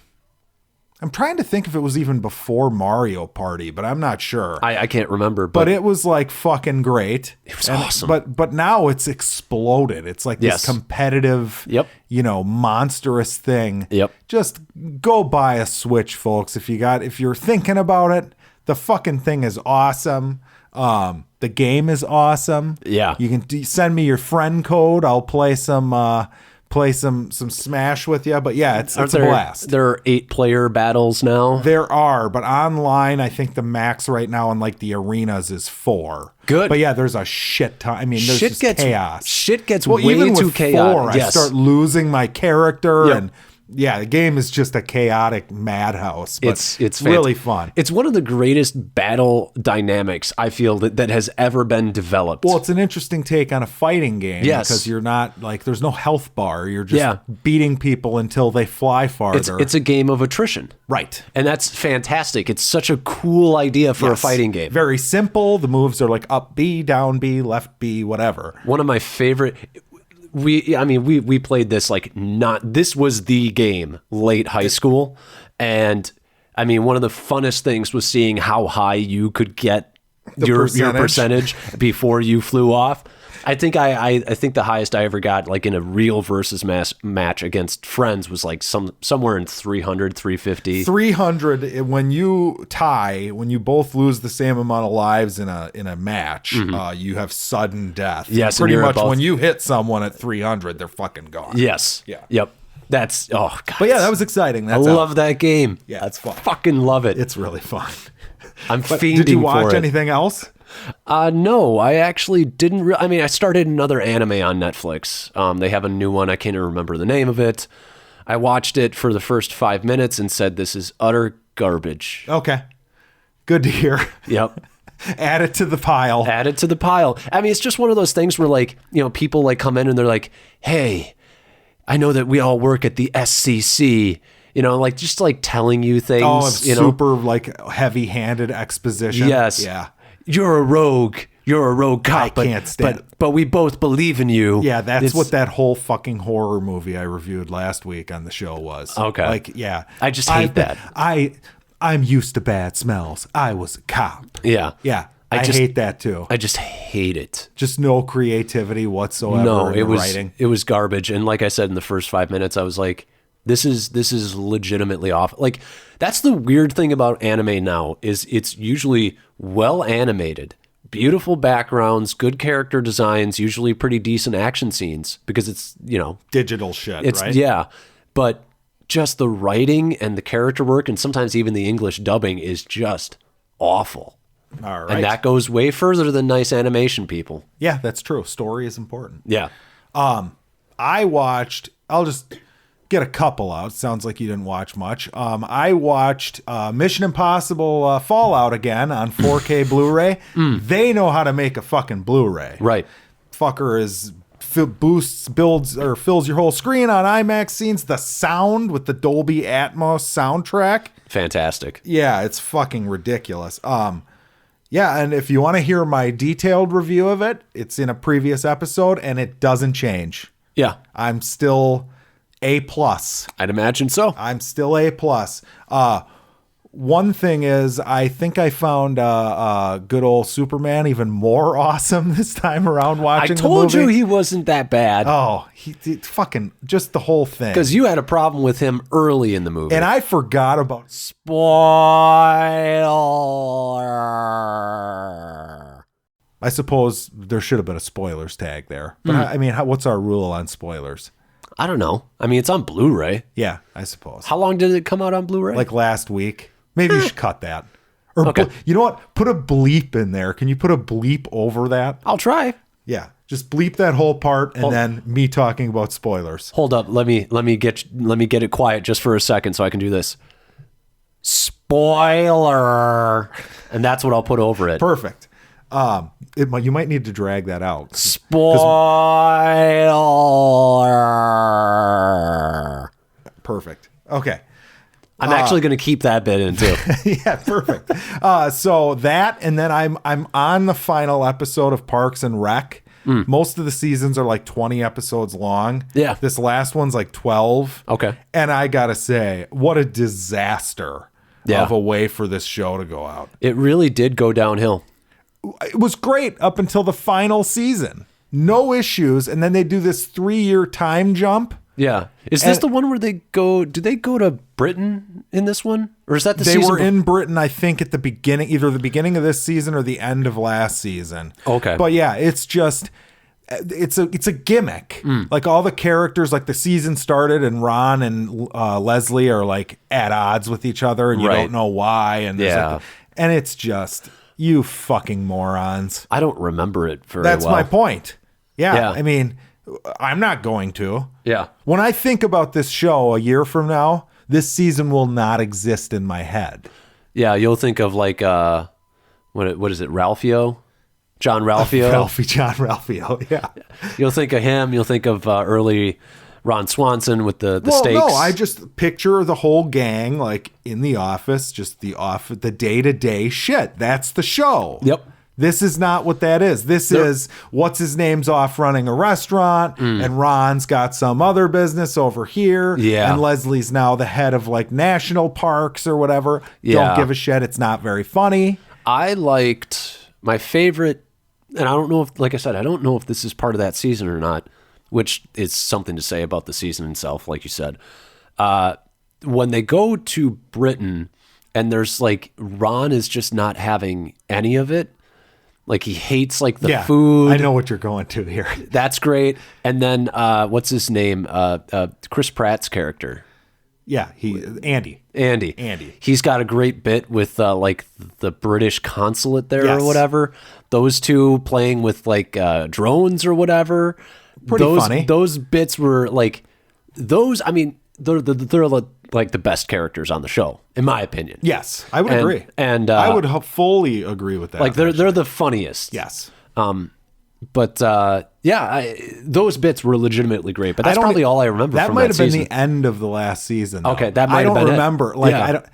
I'm trying to think if it was even before Mario Party, but I'm not sure. I can't remember. But it was like fucking great. It was awesome. But now it's exploded. It's like this competitive, monstrous thing. Yep. Just go buy a Switch, folks. If you're thinking about it, the fucking thing is awesome. The game is awesome. Yeah. You can send me your friend code. I'll play some Smash with you. But yeah, it's a blast. There are 8-player battles now. There are, but online, I think the max right now in like the arenas is 4. Good. But yeah, there's a shit ton. I mean, there's just chaos. Shit gets way even too with chaotic. 4, I start losing my character and. Yeah, the game is just a chaotic madhouse. But it's really fun. It's one of the greatest battle dynamics I feel that has ever been developed. Well, it's an interesting take on a fighting game. Yes. Because you're not like there's no health bar. You're just beating people until they fly farther. It's a game of attrition. Right. And that's fantastic. It's such a cool idea for a fighting game. Very simple. The moves are like up B, down B, left B, whatever. One of my favorite. We played this this was the game late high school. And I mean, one of the funnest things was seeing how high you could get your percentage before you flew off. I think I think the highest I ever got like in a real versus match against friends was like somewhere in 300, 350. 300 when you tie, when you both lose the same amount of lives in a match, you have sudden death. Yes, pretty much when you hit someone at 300, they're fucking gone. Yes. Yeah. Yep. That's God. But yeah, that was exciting. I love that game. Yeah, it's fun. Fucking love it. It's really fun. I'm fiending for it. Did you watch anything else? No, I actually didn't. I mean, I started another anime on Netflix. They have a new one. I can't even remember the name of it. I watched it for the first 5 minutes and said, this is utter garbage. Okay. Good to hear. Yep. Add it to the pile. Add it to the pile. I mean, it's just one of those things where, like, you know, people like come in and they're like, hey, I know that we all work at the SCC, you know, like just like telling you things. Oh, super like heavy-handed exposition. Yes. Yeah. You're a rogue. You're a rogue cop. I can't stand it. But we both believe in you. Yeah, that's what that whole fucking horror movie I reviewed last week on the show was. Okay. Like, yeah. I just hate that. I'm used to bad smells. I was a cop. Yeah. Yeah. I hate that too. I just hate it. Just no creativity whatsoever in writing. It was garbage. And like I said, in the first 5 minutes, I was like, this is legitimately off. Like, that's the weird thing about anime now is it's usually well animated, beautiful backgrounds, good character designs, usually pretty decent action scenes because it's, you know, digital shit, right? Yeah. But just the writing and the character work and sometimes even the English dubbing is just awful. All right. And that goes way further than nice animation, people. Yeah, that's true. Story is important. Yeah. I'll just get a couple out. Sounds like you didn't watch much. I watched Mission Impossible Fallout again on 4K Blu-ray. They know how to make a fucking Blu-ray. Right. Fucker fills your whole screen on IMAX scenes. The sound with the Dolby Atmos soundtrack. Fantastic. Yeah, it's fucking ridiculous. Yeah, and if you want to hear my detailed review of it, it's in a previous episode, and it doesn't change. Yeah. I'm still A+. I'd imagine so. I'm still A+. One thing is, I think I found good old Superman even more awesome this time around watching the movie. I told you he wasn't that bad. Oh, he fucking, just the whole thing. Because you had a problem with him early in the movie. And I forgot about... Spoiler. I suppose there should have been a spoilers tag there. But I mean, what's our rule on spoilers? I don't know. I mean, it's on Blu-ray. Yeah, I suppose. How long did it come out on Blu-ray? Like last week. Maybe you should cut that. Or okay. You know what? Put a bleep in there. Can you put a bleep over that? I'll try. Yeah. Just bleep that whole part and then me talking about spoilers. Hold up. Let me get it quiet just for a second so I can do this. Spoiler. And that's what I'll put over it. Perfect. You might need to drag that out. Spoiler. Perfect. Okay. I'm actually going to keep that bit in too. Yeah, perfect. So that, and then I'm on the final episode of Parks and Rec. Most of the seasons are like 20 episodes long. Yeah. This last one's like 12. Okay. And I got to say, what a disaster of a way for this show to go out. It really did go downhill. It was great up until the final season. No issues. And then they do this 3-year time jump. Yeah. Is this the one where do they go to Britain in this one? Or is that the season? They were in Britain, I think, at the beginning, either the beginning of this season or the end of last season. Okay. But yeah, it's just, it's a gimmick. Like all the characters, like the season started and Ron and Leslie are like at odds with each other and you don't know why. And and it's just, you fucking morons. I don't remember it very well. That's my point. Yeah. I mean, I'm not going to. Yeah. When I think about this show a year from now, this season will not exist in my head. Yeah, you'll think of like what is it, Ralphio? John Ralphio? John Ralphio, yeah. You'll think of him, you'll think of early Ron Swanson with the stakes. No, I just picture the whole gang like in the office, just the day-to-day shit. That's the show. Yep. This is not what that is. This is what's his name's off running a restaurant and Ron's got some other business over here. Yeah. And Leslie's now the head of like national parks or whatever. Yeah. Don't give a shit. It's not very funny. I liked my favorite, and I don't know if, like I said, I don't know if this is part of that season or not, which is something to say about the season itself, like you said. When they go to Britain and there's like, Ron is just not having any of it. Like he hates like the food. I know what you're going to here. That's great. And then what's his name? Chris Pratt's character. Yeah, Andy. Andy. He's got a great bit with like the British consulate there Yes. or whatever. Those two playing with like drones or whatever. Pretty funny. Those bits were like those. I mean, they're like the best characters on the show, in my opinion. Yes, I would agree, and I would fully agree with that. like they're the funniest. Yes. But those bits were legitimately great. But that's probably all I remember. That from might have season. been the end of the last season. Though. Okay, that might have been I don't it. remember. Like Yeah.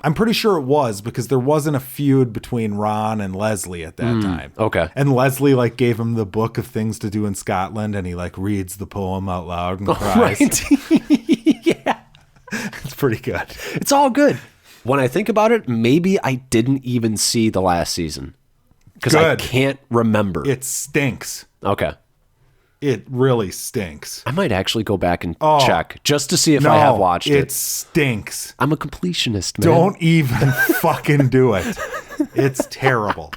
I'm pretty sure it was because there wasn't a feud between Ron and Leslie at that time. Okay. And Leslie like gave him the book of things to do in Scotland, and he like reads the poem out loud and cries. Right. Yeah. It's pretty good. It's all good. When I think about it, maybe I didn't even see the last season because I Good. can't remember. It stinks. Okay. It really stinks. I might actually go back and check just to see if I have watched it. It stinks. I'm a completionist, man. Don't even fucking do it. It's terrible.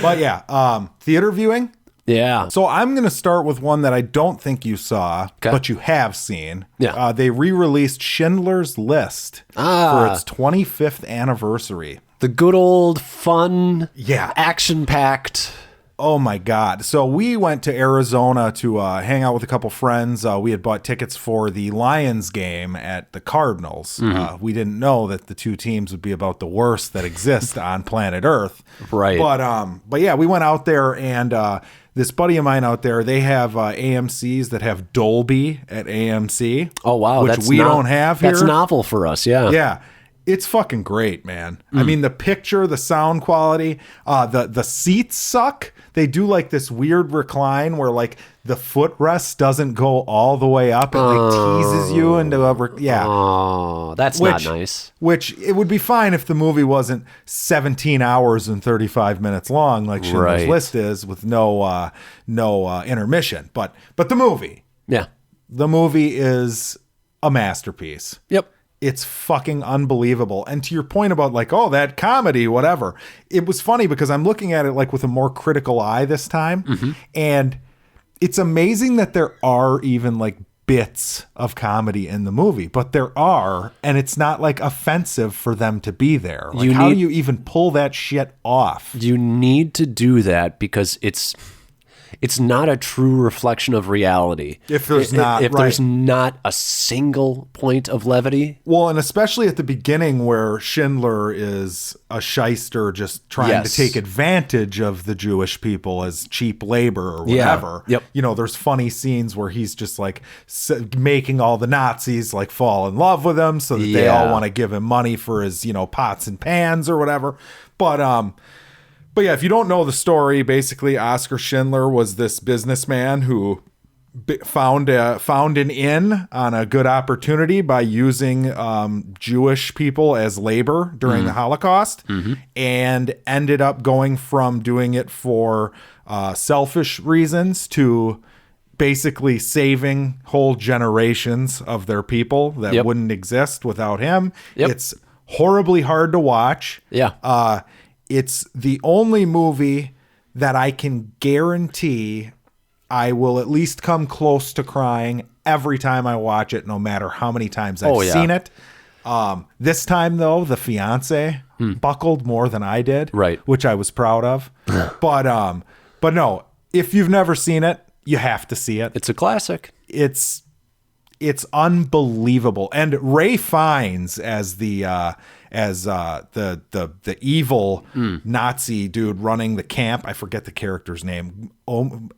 But yeah, theater viewing. Yeah. So I'm going to start with one that I don't think you saw, but you have seen. Yeah. They re-released Schindler's List for its 25th anniversary. The good old fun, Yeah. action-packed. Oh my God. So we went to Arizona to hang out with a couple friends. We had bought tickets for the Lions game at the Cardinals. We didn't know that the two teams would be about the worst that exist on planet Earth. Right. But yeah, we went out there, and this buddy of mine out there, they have AMCs that have Dolby at AMC. Oh, wow. Which we don't have here. That's novel for us, yeah. Yeah. It's fucking great, man. I mean, the picture, the sound quality, the seats suck. They do like this weird recline where like the footrest doesn't go all the way up. It like teases you into a Oh, that's not nice. Which it would be fine if the movie wasn't 17 hours and 35 minutes long like Schindler's List is with no intermission. But the movie is a masterpiece. Yep. It's fucking unbelievable. And to your point about like, oh, that comedy, whatever. It was funny because I'm looking at it like with a more critical eye this time. And it's amazing that there are even like bits of comedy in the movie, but there are, and it's not like offensive for them to be there. Like, how do you even pull that shit off? You need to do that because it's not a true reflection of reality. If there's not a single point of levity. Well, and especially at the beginning where Schindler is a shyster just trying to take advantage of the Jewish people as cheap labor or whatever. Yep. You know, there's funny scenes where he's just like making all the Nazis like fall in love with him so that they all want to give him money for his, pots and pans or whatever. But yeah, if you don't know the story, basically Oskar Schindler was this businessman who found an inn on a good opportunity by using Jewish people as labor during the Holocaust, and ended up going from doing it for selfish reasons to basically saving whole generations of their people that wouldn't exist without him. It's horribly hard to watch. Yeah. It's the only movie that I can guarantee I will at least come close to crying every time I watch it, no matter how many times I've seen it. This time, though, the fiance buckled more than I did, which I was proud of. But no, if you've never seen it, you have to see it. It's a classic. It's unbelievable. And Ray Fiennes as the evil Nazi dude running the camp. I forget the character's name. Amon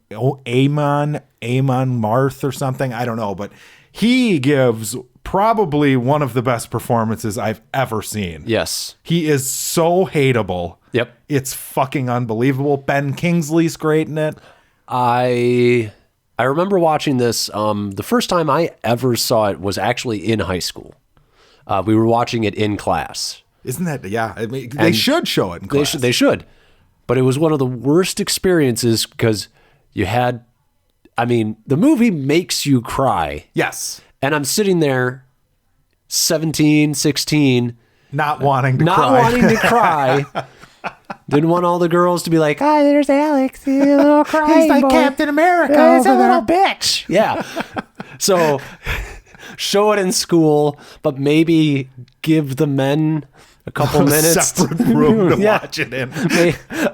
Marth or something. I don't know, but he gives probably one of the best performances I've ever seen. Yes. He is so hateable. Yep. It's fucking unbelievable. Ben Kingsley's great in it. I remember watching this. The first time I ever saw it was actually in high school. We were watching it in class. Isn't that, I mean, they should show it in class. They should. But it was one of the worst experiences because you had, the movie makes you cry. Yes. And I'm sitting there, 17, 16. Not wanting to cry. Didn't want all the girls to be like, "Hi, there's Alex, the little crying He's like boy. Captain America. He's a little bitch." Yeah. So show it in school, but maybe give the men a couple minutes. Separate room to watch it in.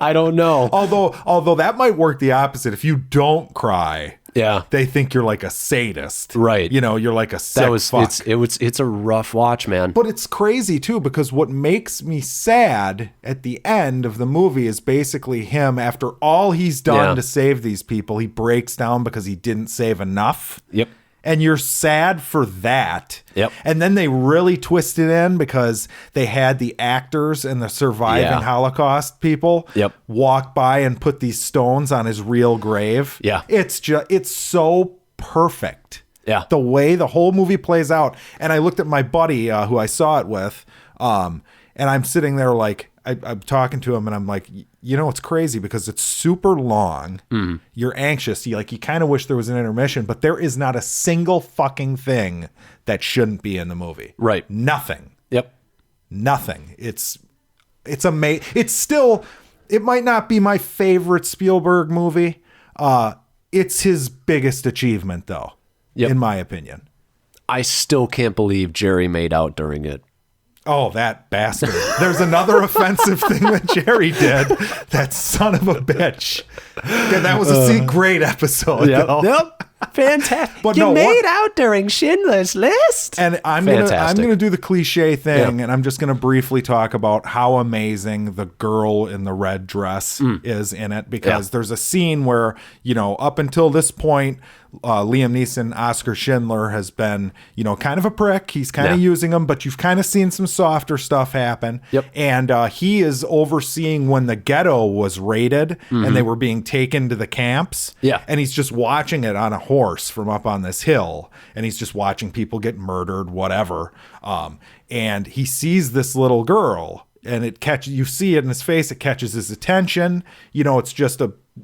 I don't know. Although that might work the opposite. If you don't cry, Yeah. they think you're like a sadist. Right. You know, you're like a sick fuck. It's a rough watch, man. But it's crazy too, because what makes me sad at the end of the movie is basically him, after all he's done to save these people, he breaks down because he didn't save enough. Yep. And you're sad for that. Yep. And then they really twist it in because they had the actors and the surviving Holocaust people walk by and put these stones on his real grave. Yeah. It's so perfect. Yeah. The way the whole movie plays out. And I looked at my buddy who I saw it with, and I'm sitting there like, I'm talking to him and I'm like, you know, it's crazy because it's super long. You're anxious. You kind of wish there was an intermission, but there is not a single fucking thing that shouldn't be in the movie. Right. Nothing. Yep. Nothing. It's amazing. It's still, it might not be my favorite Spielberg movie. It's his biggest achievement though, in my opinion. I still can't believe Jerry made out during it. Oh, that bastard. There's another offensive thing that Jerry did. That son of a bitch. Yeah, that was a great episode. Though. Yep. Fantastic. But you made out during Schindler's List. And I'm gonna do the cliche thing, and I'm just gonna briefly talk about how amazing the girl in the red dress is in it, because there's a scene where, you know, up until this point, Liam Neeson, Oscar Schindler, has been, you know, kind of a prick. He's kind of using them, but you've kind of seen some softer stuff happen. Yep. And he is overseeing when the ghetto was raided and they were being taken to the camps. Yeah. And he's just watching it on a horse from up on this hill. And he's just watching people get murdered, whatever. And he sees this little girl, and you see it in his face. It catches his attention. You know, it's just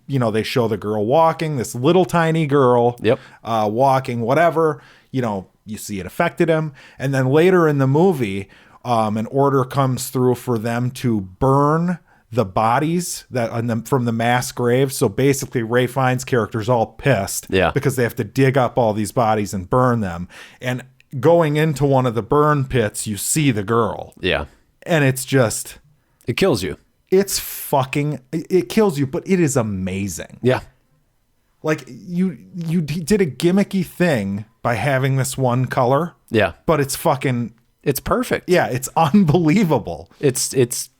they show the girl walking, this little tiny girl walking, whatever, you know, you see it affected him. And then later in the movie, an order comes through for them to burn the bodies from the mass graves. So basically Ray Fiennes' character's all pissed because they have to dig up all these bodies and burn them. And going into one of the burn pits, you see the girl. Yeah. And it's just... It kills you. It kills you, but it is amazing. Yeah. Like you did a gimmicky thing by having this one color. Yeah. But it's perfect. Yeah, it's unbelievable. It's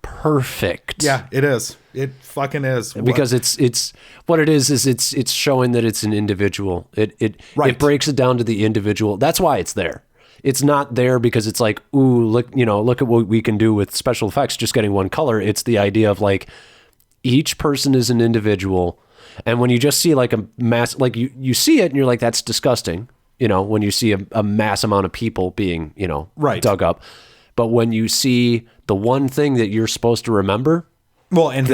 perfect. Yeah, it is. It fucking is. Because it's what it is it's showing that it's an individual. It breaks it down to the individual. That's why it's there. It's not there because it's like, ooh, look at what we can do with special effects just getting one color. It's the idea of like each person is an individual. And when you just see like a mass, like you see it and you're like, that's disgusting. You know, when you see a mass amount of people being, you know, dug up. But when you see the one thing that you're supposed to remember, and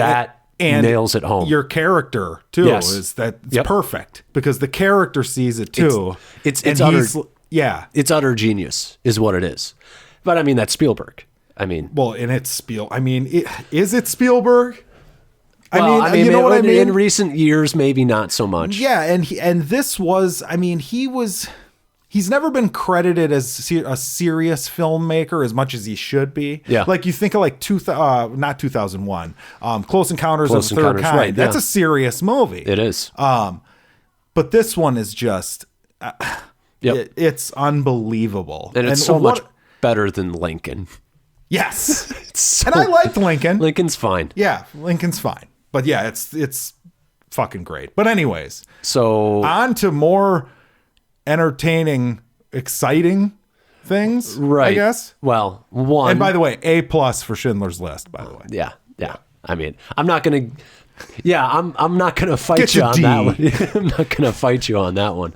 nails it home. Your character too is that it's perfect because the character sees it too. It's utter genius is what it is. But I mean, that's Spielberg. I mean, is it Spielberg? I mean, you know what I mean? In recent years, maybe not so much. Yeah. And this was, I mean, he's never been credited as a serious filmmaker as much as he should be. Yeah. Like you think of like not 2001, Close Encounters of the Third Kind. Right, that's a serious movie. It is. But this one is just, it's unbelievable. And it's so much better than Lincoln. Yes. And I liked Lincoln. Lincoln's fine. Yeah, Lincoln's fine. But yeah, it's fucking great. But anyways, so on to more entertaining, exciting things, I guess. Well, one. And by the way, A+ for Schindler's List, by the way. Yeah. I mean, I'm not gonna fight you on that one. I'm not gonna fight you on that one.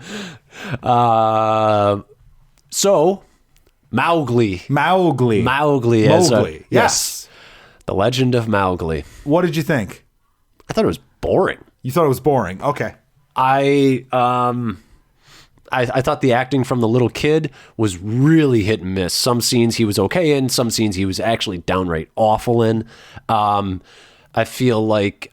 So Mowgli. Yes. The Legend of Mowgli. What did you think? I thought it was boring. You thought it was boring? Okay. I thought the acting from the little kid was really hit and miss. Some scenes he was okay in, some scenes he was actually downright awful in. I feel like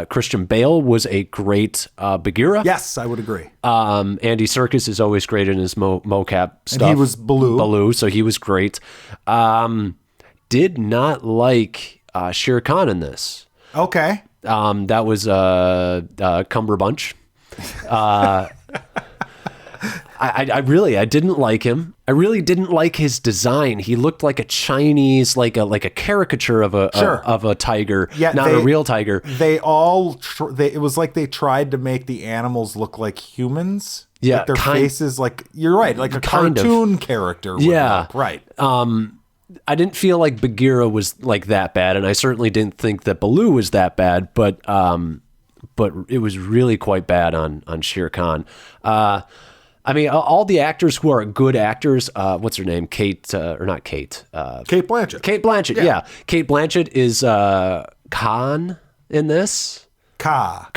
Christian Bale was a great Bagheera. Yes, I would agree. Andy Serkis is always great in his mocap stuff. And he was Baloo. So he was great. Did not like Shere Khan in this. Okay. That was Cumberbunch. I didn't like him. I really didn't like his design. He looked like a Chinese, like a caricature of a tiger, not a real tiger. They all, it was like they tried to make the animals look like humans. Yeah, like their faces, like you're right, like a cartoon character. Look. Right. I didn't feel like Bagheera was like that bad, and I certainly didn't think that Baloo was that bad, but it was really quite bad on Shere Khan. I mean, all the actors who are good actors, what's her name? Kate Blanchett. Kate Blanchett, yeah. Kate Blanchett is Khan in this. Ka.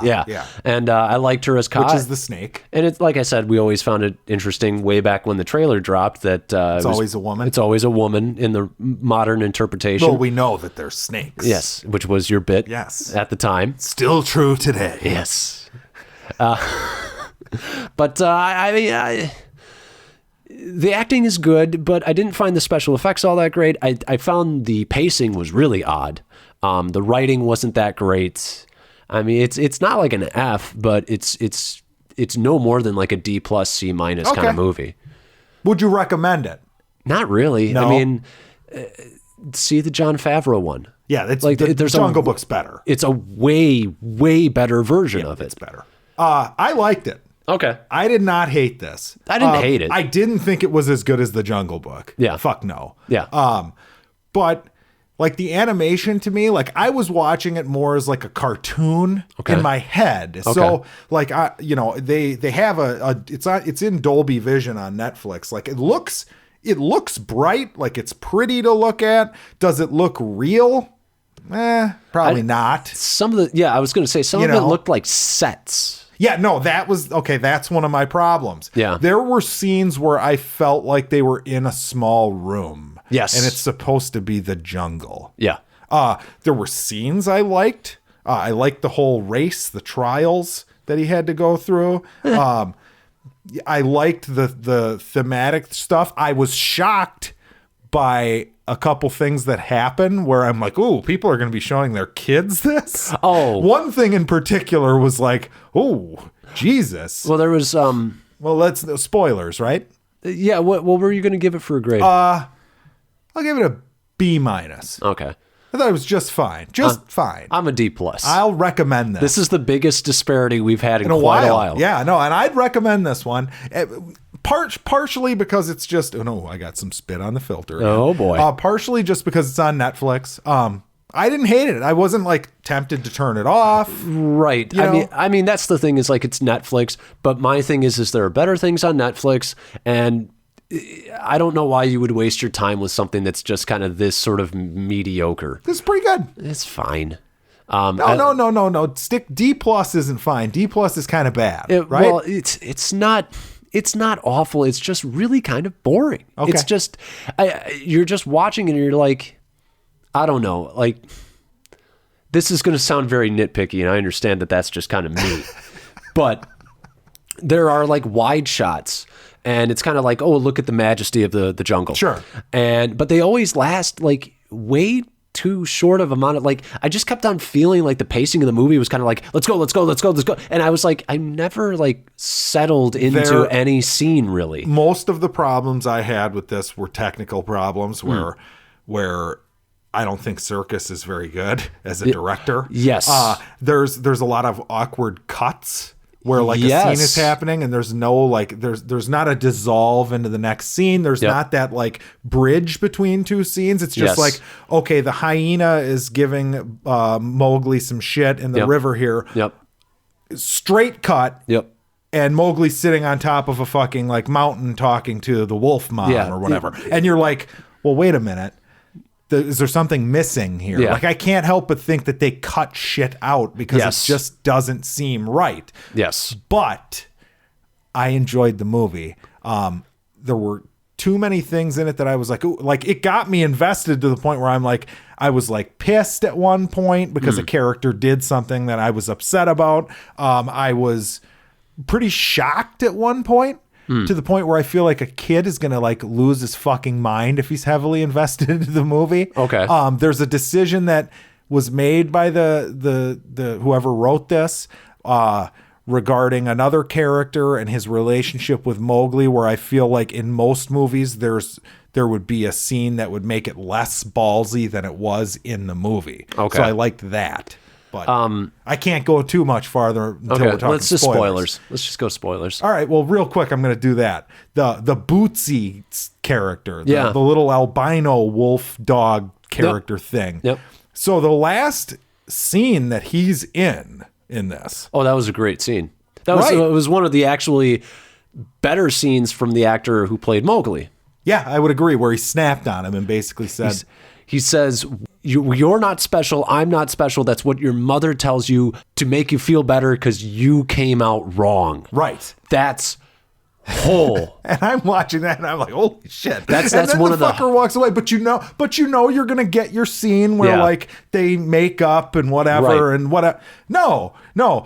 Yeah. And I liked her as Ka. Which is the snake. And it's like I said, we always found it interesting way back when the trailer dropped that it's always a woman. It's always a woman in the modern interpretation. Well, we know that they're snakes. Yes, which was your bit at the time. Still true today. Yes. But I mean, the acting is good, but I didn't find the special effects all that great. I found the pacing was really odd. The writing wasn't that great. I mean, it's not like an F, but it's no more than like a D+, C- kind of movie. Would you recommend it? Not really. No. I mean, see the Jon Favreau one. Yeah, it's like the Jungle Book's better. It's a way better version of it. It's better. I liked it. Okay. I did not hate this. I didn't hate it. I didn't think it was as good as the Jungle Book. Yeah. Fuck no. Yeah. But like the animation to me, like I was watching it more as like a cartoon in my head. Okay. So like they have it's in Dolby Vision on Netflix. Like it looks bright, like it's pretty to look at. Does it look real? Probably not. I was going to say some of it looked like sets. Yeah, no, that was okay. That's one of my problems. Yeah. There were scenes where I felt like they were in a small room. Yes. And it's supposed to be the jungle. Yeah. There were scenes I liked. I liked the whole race, the trials that he had to go through. I liked the thematic stuff. I was shocked by a couple things that happen where I'm like, ooh, people are going to be showing their kids this. Oh, one thing in particular was like, oh, Jesus. Well, there was, that's spoilers, right? Yeah. What were you going to give it for a grade? I'll give it a B-. Okay. I thought it was just fine. Fine. I'm a D+. I'll recommend this. This is the biggest disparity we've had in quite a while. Yeah, no, and I'd recommend this one. Partially because it's just, I got some spit on the filter. Oh boy. Partially just because it's on Netflix. I didn't hate it. I wasn't like tempted to turn it off. Right. I mean, that's the thing is like it's Netflix, but my thing is there are better things on Netflix, and I don't know why you would waste your time with something that's just kind of this sort of mediocre. This is pretty good. It's fine. No. Stick D+ isn't fine. D+ is kind of bad, right? Well, it's not awful. It's just really kind of boring. Okay. It's just you're just watching and you're like, I don't know. Like, this is going to sound very nitpicky, and I understand that that's just kind of me, but there are like wide shots. And it's kind of like, oh, look at the majesty of the jungle. Sure. But they always last like way too short of amount of like, I just kept on feeling like the pacing of the movie was kind of like, let's go. And I was like, I never like settled into any scene really. Most of the problems I had with this were technical problems where I don't think Serkis is very good as a director. Yes. There's a lot of awkward cuts where like a scene is happening and there's no like there's not a dissolve into the next scene. There's not that like bridge between two scenes. It's just like, okay, the hyena is giving Mowgli some shit in the river here. Yep. Straight cut. Yep. And Mowgli's sitting on top of a fucking like mountain talking to the wolf mom or whatever. And you're like, well, wait a minute. Is there something missing here? Yeah. Like, I can't help but think that they cut shit out because it just doesn't seem right. Yes. But I enjoyed the movie. There were too many things in it that I was like, ooh, like it got me invested to the point where I was like pissed at one point because a character did something that I was upset about. I was pretty shocked at one point. To the point where I feel like a kid is going to like lose his fucking mind if he's heavily invested into the movie. Okay. There's a decision that was made by the whoever wrote this regarding another character and his relationship with Mowgli, where I feel like in most movies there would be a scene that would make it less ballsy than it was in the movie. Okay. So I liked that. But I can't go too much farther until we're talking let's just spoilers. Let's just go spoilers. All right, well, real quick, I'm going to do that. The Bootsy character, the little albino wolf dog character thing. Yep. So the last scene that he's in this. Oh, that was a great scene. It was one of the actually better scenes from the actor who played Mowgli. Yeah, I would agree, where he snapped on him and basically said... He says, you're not special, I'm not special. That's what your mother tells you to make you feel better because you came out wrong. Right. That's whole. And I'm watching that and I'm like, holy shit. That's then one the of the fucker walks away. But you know you're gonna get your scene where like they make up and whatever and whatever. No.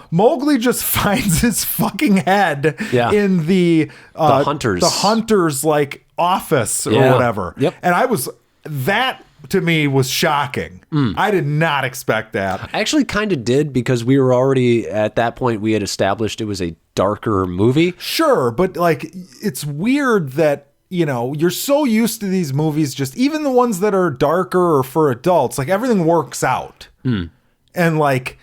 Mowgli just finds his fucking head in the hunters like office or whatever. Yep. And that to me was shocking. I did not expect that. I actually kind of did, because we were already at that point, we had established it was a darker movie. Sure, but like it's weird that, you know, you're so used to these movies, just even the ones that are darker or for adults, like everything works out. And like,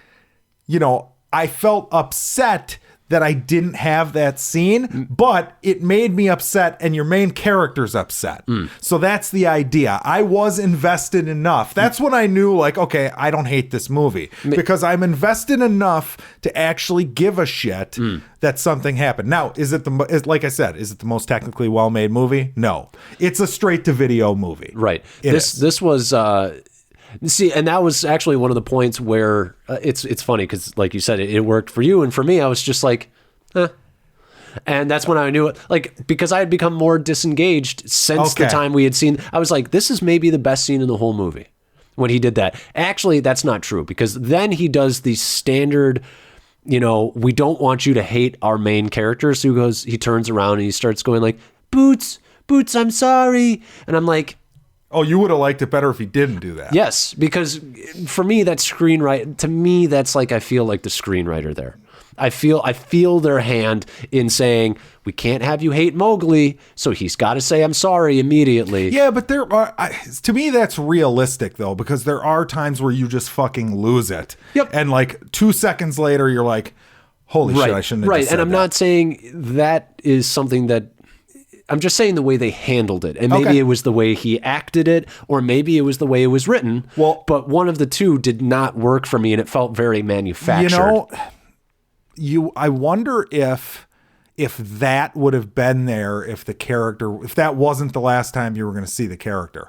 you know, I felt upset that I didn't have that scene, but it made me upset and your main character's upset. So that's the idea. I was invested enough. That's when I knew, like, okay, I don't hate this movie because I'm invested enough to actually give a shit that something happened. Now, like I said, is it the most technically well-made movie? No. It's a straight-to-video movie. Right. This was... See, and that was actually one of the points where it's funny because, like you said, it worked for you, and for me, I was just like, and that's when I knew it, like, because I had become more disengaged since the time we had seen. I was like, this is maybe the best scene in the whole movie when he did that. Actually, that's not true, because then he does the standard, you know, we don't want you to hate our main character. So he turns around and he starts going like, Boots, I'm sorry, and I'm like. Oh, you would have liked it better if he didn't do that. Yes, because for me, that screenwriter, to me, that's like, I feel like the screenwriter there. I feel their hand in saying, we can't have you hate Mowgli, so he's got to say, I'm sorry immediately. Yeah, but there are, to me, that's realistic though, because there are times where you just fucking lose it. Yep. And like 2 seconds later, you're like, holy shit, I shouldn't have just said and I'm not saying that is something that, I'm just saying the way they handled it. And maybe it was the way he acted it, or maybe it was the way it was written. Well, but one of the two did not work for me, and it felt very manufactured. You know, I wonder if that would have been there if that wasn't the last time you were going to see the character.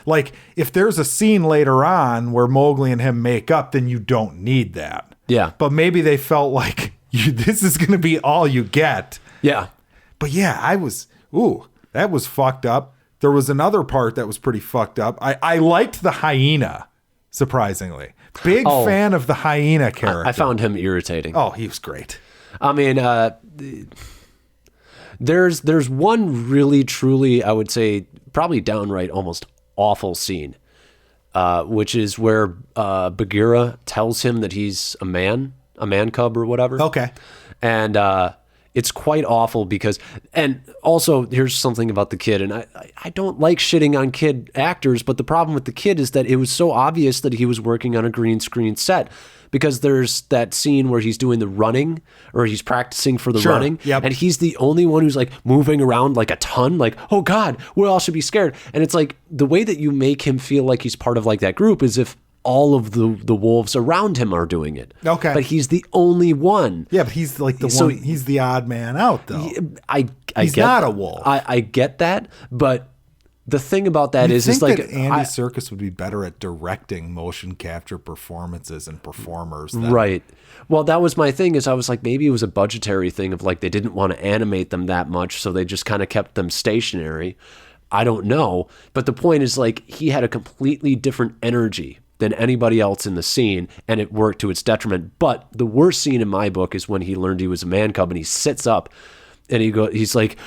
Like, if there's a scene later on where Mowgli and him make up, then you don't need that. Yeah. But maybe they felt like, this is going to be all you get. Yeah. But yeah, that was fucked up. There was another part that was pretty fucked up. I liked the hyena, surprisingly. Big fan of the hyena character. I found him irritating. Oh, he was great. I mean, there's one really, truly, I would say, probably downright almost awful scene, which is where Bagheera tells him that he's a man cub or whatever. Okay. And it's quite awful because, and also here's something about the kid, and I don't like shitting on kid actors, but the problem with the kid is that it was so obvious that he was working on a green screen set, because there's that scene where he's doing the running, or he's practicing for the running, and he's the only one who's like moving around like a ton, like, oh God, we all should be scared. And it's like, the way that you make him feel like he's part of like that group is if all of the wolves around him are doing it. Okay. But he's the only one. Yeah, but he's like he's the odd man out though. He's not a wolf. I get that, but the thing about that is like Andy Serkis would be better at directing motion capture performances and performers. Right. Well, that was my thing, is I was like, maybe it was a budgetary thing of like, they didn't want to animate them that much, so they just kind of kept them stationary. I don't know. But the point is, like, he had a completely different energy than anybody else in the scene, and it worked to its detriment. But the worst scene in my book is when he learned he was a man cub, and he sits up and he's like,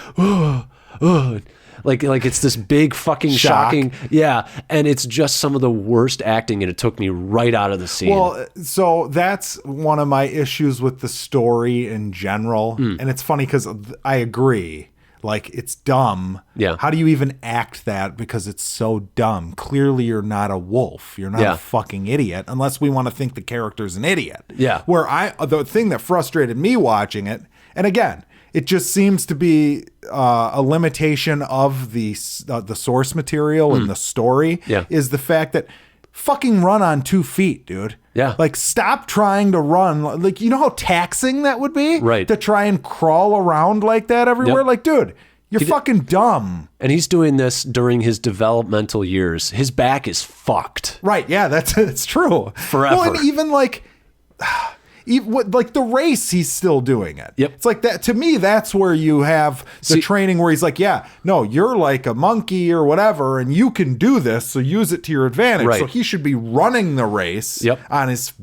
like it's this big fucking shocking. Yeah. And it's just some of the worst acting, and it took me right out of the scene. Well, so that's one of my issues with the story in general. And it's funny because I agree. Like, it's dumb. Yeah. How do you even act that? Because it's so dumb. Clearly, you're not a wolf. You're not a fucking idiot, unless we want to think the character's an idiot. Yeah. Where the thing that frustrated me watching it, and again, it just seems to be a limitation of the source material and the story, is the fact that fucking run on 2 feet, dude. Yeah. Like, stop trying to run. Like, you know how taxing that would be? Right. To try and crawl around like that everywhere? Like, dude, you're fucking dumb. And he's doing this during his developmental years. His back is fucked. Right. Yeah, it's true. Forever. Well, and even like the race, he's still doing it. Yep. It's like that. To me, that's where you have the training where he's like, yeah, no, you're like a monkey or whatever, and you can do this, so use it to your advantage. Right. So he should be running the race on his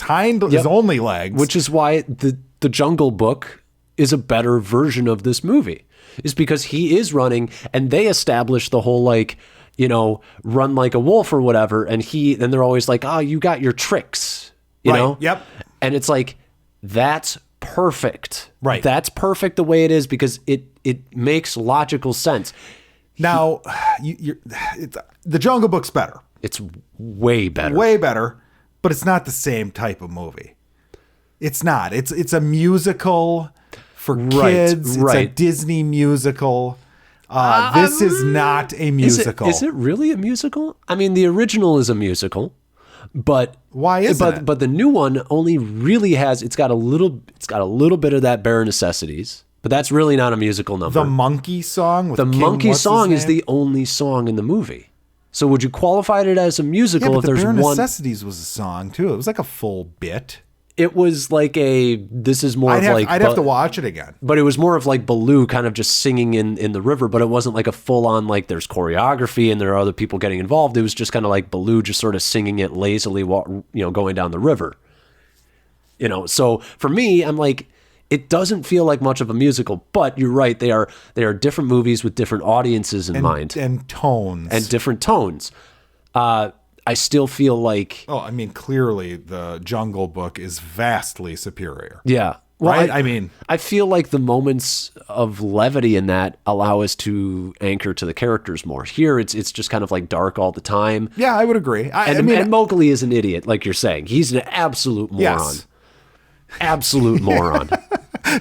hind, his only legs. Which is why the Jungle Book is a better version of this movie, is because he is running, and they establish the whole, like, you know, run like a wolf or whatever. And then they're always like, oh, you got your tricks, you know? Yep. And it's like, that's perfect. Right. That's perfect the way it is, because it makes logical sense. Now, the Jungle Book's better. It's way better. Way better, but it's not the same type of movie. It's not. It's a musical for kids. It's a Disney musical. This is not a musical. Is it really a musical? I mean, the original is a musical. But why isn't it? But the new one only really has, it's got a little bit of that Bare Necessities, but that's really not a musical number. The monkey song with the monkey song is the only song in the movie. So would you qualify it as a musical if there's Bare one? Necessities was a song too. It was like a full bit. It was like this is more I'd have to watch it again. But it was more of like Baloo kind of just singing in the river, but it wasn't like a full on, like, there's choreography and there are other people getting involved. It was just kind of like Baloo just sort of singing it lazily while, you know, going down the river. You know, so for me, I'm like, it doesn't feel like much of a musical, but you're right. They are different movies with different audiences in mind. And tones. And different tones. I still feel like... Oh, I mean, clearly the Jungle Book is vastly superior. Yeah. Well, right? I mean... I feel like the moments of levity in that allow us to anchor to the characters more. Here, it's just kind of like dark all the time. Yeah, I would agree. And Mowgli is an idiot, like you're saying. He's an absolute moron. Yes. Absolute moron.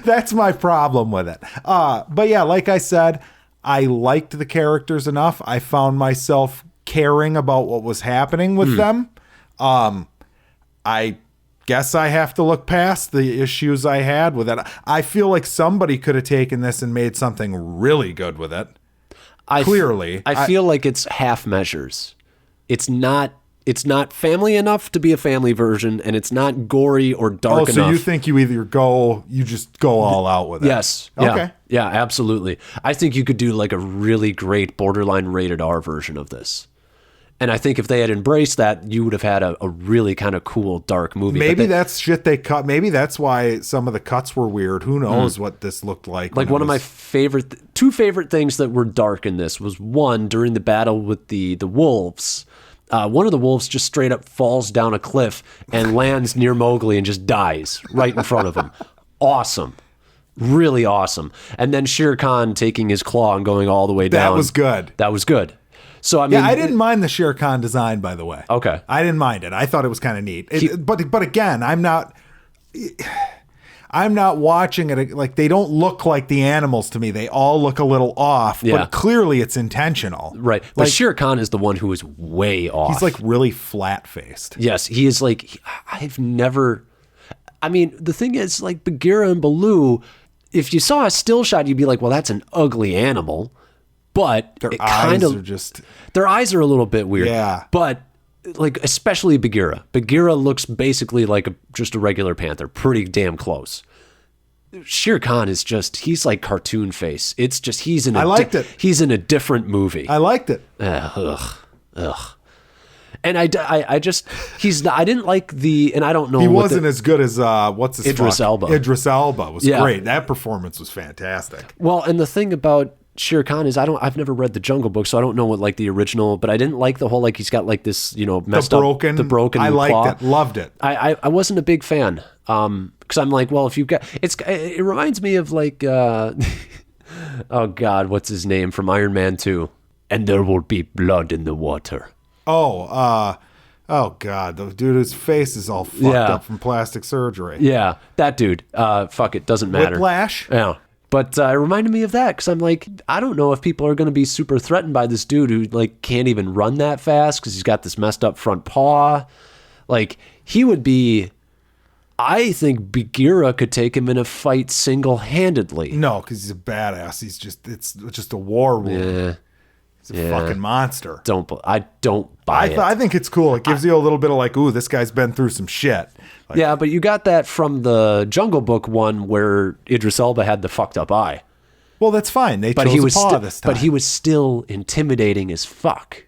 That's my problem with it. But yeah, like I said, I liked the characters enough. I found myself caring about what was happening with them. I guess I have to look past the issues I had with it. I feel like somebody could have taken this and made something really good with it. I feel like it's half measures. It's not family enough to be a family version, and it's not gory or dark enough. So you think you just go all out with it? Yes. Okay. Yeah, absolutely. I think you could do like a really great borderline rated R version of this. And I think if they had embraced that, you would have had a really kind of cool, dark movie. Maybe that's shit they cut. Maybe that's why some of the cuts were weird. Who knows what this looked like. Like one of my two favorite things that were dark in this was, one, during the battle with the wolves. One of the wolves just straight up falls down a cliff and lands near Mowgli and just dies right in front of him. Awesome. Really awesome. And then Shere Khan taking his claw and going all the way down. That was good. So I mean, I didn't mind the Shere Khan design, by the way. Okay, I didn't mind it. I thought it was kind of neat. But again, I'm not watching it like they don't look like the animals to me. They all look a little off. Yeah. But clearly it's intentional. Right. But Shere Khan is the one who is way off. He's like really flat faced. Yes, he is. Like, I've never. I mean, the thing is, like Bagheera and Baloo, if you saw a still shot, you'd be like, well, that's an ugly animal. But their eyes are a little bit weird. Yeah. But like, especially Bagheera. Bagheera looks basically like just a regular panther, pretty damn close. Shere Khan is he's like cartoon face. It's just, he's in a, I liked it. He's in a different movie. I liked it. Ugh. And I just, he's not, I didn't like and I don't know. He wasn't as good as, what's his Idris Elba. Idris Elba was great. That performance was fantastic. Well, and the thing about Shere Khan is I've never read the Jungle Book, so I don't know what like the original, but I didn't like the whole, like he's got like this, messed the broken I liked claw. it. Loved it. I wasn't a big fan. Because I'm like, well, if you've got, it reminds me of like, oh God, what's his name from Iron Man 2? And there will be blood in the water. Oh God, the dude whose face is all fucked up from plastic surgery. Yeah, that dude. Fuck it, doesn't matter. Whiplash? Yeah. But it reminded me of that because I'm like, I don't know if people are going to be super threatened by this dude who like can't even run that fast because he's got this messed up front paw. Like he would be, I think Bagheera could take him in a fight single-handedly. No, because he's a badass. It's just a war wound. Yeah. He's a fucking monster. I don't buy it. I think it's cool. It gives you a little bit of like, ooh, this guy's been through some shit. Like, yeah, but you got that from the Jungle Book one where Idris Elba had the fucked up eye. Well, that's fine. They chose a paw this time. But he was still intimidating as fuck.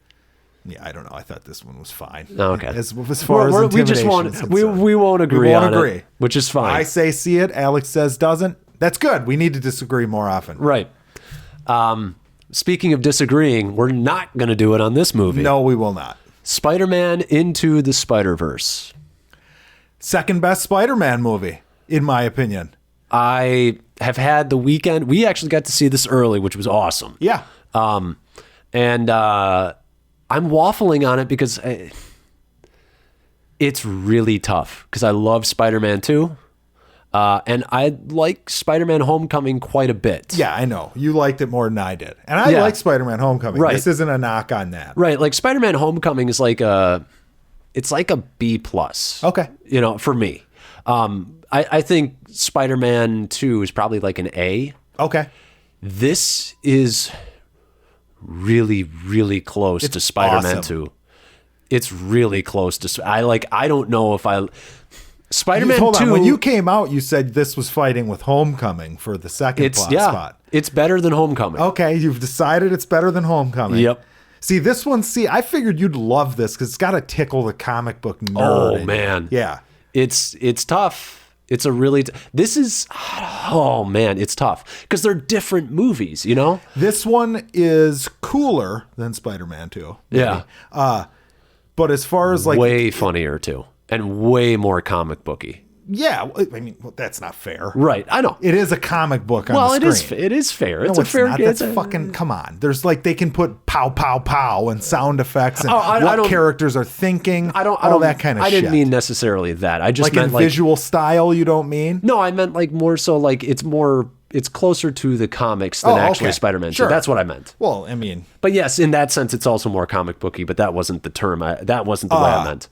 Yeah, I don't know. I thought this one was fine. Okay. As far as intimidation is concerned. we won't agree on it, which is fine. I say see it. Alex says doesn't. That's good. We need to disagree more often. Right. Speaking of disagreeing, we're not going to do it on this movie. No, we will not. Spider-Man Into the SpiderVerse. Second best Spider-Man movie, in my opinion. I have had the weekend. We actually got to see this early, which was awesome. Yeah. And I'm waffling on it because it's really tough because I love Spider-Man 2. And I like Spider-Man Homecoming quite a bit. Yeah, I know. You liked it more than I did. And I like Spider-Man Homecoming. Right. This isn't a knock on that. Right. Like Spider-Man Homecoming is like it's like a B+. Okay. For me. I think Spider-Man 2 is probably like an A. Okay. This is really, really close to Spider-Man 2. It's really close to. I don't know if Spider-Man 2. Hold on. When you came out, you said this was fighting with Homecoming for the second spot. It's better than Homecoming. Okay, you've decided it's better than Homecoming. Yep. See, this one, I figured you'd love this because it's got to tickle the comic book nerd. Oh, man. Yeah. It's tough. It's a really, it's tough because they're different movies, This one is cooler than Spider-Man 2. Maybe. Yeah. But as far as like. Way funnier too. And way more comic booky. Yeah, I mean, that's not fair. Right, I know. It is a comic book on the screen. It is fair. No, it's not. That's fucking, come on. There's like, they can put pow, pow, pow and sound effects and what characters are thinking. All that kind of shit. I didn't mean necessarily that. I just like meant in visual style, you don't mean? No, I meant like more so like it's closer to the comics than actually Spider-Man 2. Sure. That's what I meant. Well, I mean. But yes, in that sense, it's also more comic booky, but that wasn't the term. That wasn't the way I meant.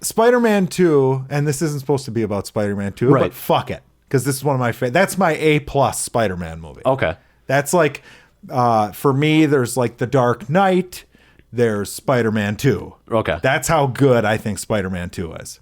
Spider-Man 2, and this isn't supposed to be about Spider-Man 2, but fuck it. Because this is one of my favorite. That's my A+ Spider-Man movie. Okay. That's like, for me, there's like The Dark Knight, there's Spider-Man 2. Okay. That's how good I think Spider-Man 2 is.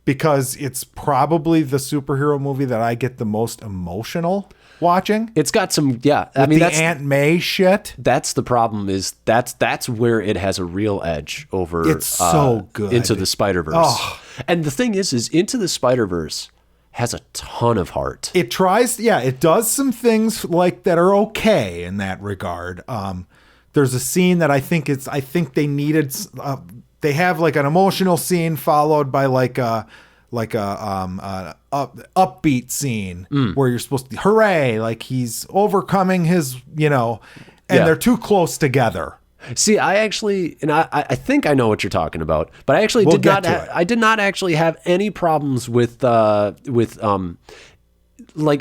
Because it's probably the superhero movie that I get the most emotional watching. It's got some, that's Aunt May shit. That's the problem. Is that's where it has a real edge over. It's so good. Into the Spider-Verse. Oh. And the thing is Into the Spider-Verse has a ton of heart. It tries, it does some things like that are okay in that regard. There's a scene that I think they needed. They have like an emotional scene followed by like a upbeat scene where you're supposed to hooray, like he's overcoming his, and they're too close together. See, I actually, and I think I know what you're talking about, but I actually I did not actually have any problems with like,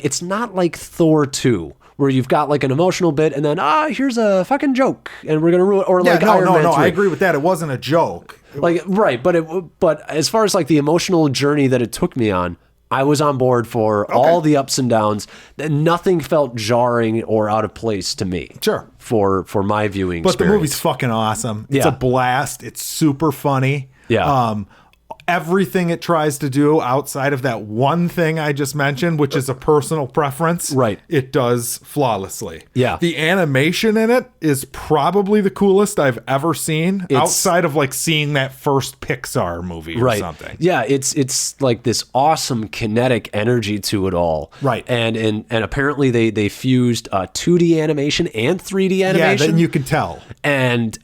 it's not like Thor 2 where you've got like an emotional bit and then, here's a fucking joke and we're going to ruin it. Or like Iron Man 3. I agree with that. It wasn't a joke. Like, right. But as far as like the emotional journey that it took me on, I was on board for all the ups and downs. Nothing felt jarring or out of place to me. Sure. For my viewing experience. But the movie's fucking awesome. It's a blast. It's super funny. Yeah. everything it tries to do outside of that one thing I just mentioned, which is a personal preference, Right. it does flawlessly. Yeah. The animation in it is probably the coolest I've ever seen, outside of like seeing that first Pixar movie or something. Yeah, it's like this awesome kinetic energy to it all. Right. And apparently they fused 2D animation and 3D animation. Yeah, then you can tell. And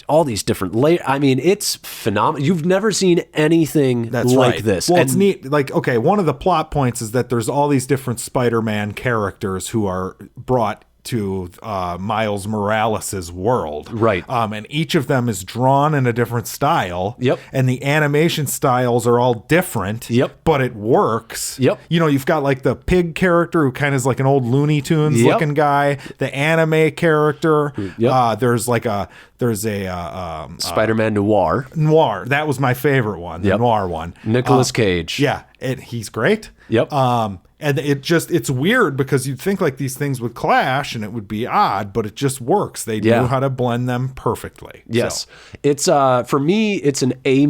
all these different layers. I mean, it's phenomenal. You've never seen anything like this. Well, it's neat. Like, okay, one of the plot points is that there's all these different Spider-Man characters who are brought to Miles Morales' world. Right. And each of them is drawn in a different style. Yep. And the animation styles are all different. Yep. But it works. Yep. You know, you've got like the pig character who kind of is like an old Looney Tunes looking guy. The anime character. Yep. There's a Spider-Man Noir. Noir. That was my favorite one. The Noir one. Nicolas Cage. Yeah. He's great. Yep. And it's weird because you'd think like these things would clash and it would be odd, but it just works. They knew how to blend them perfectly. Yes. So. It's for me, it's an A-.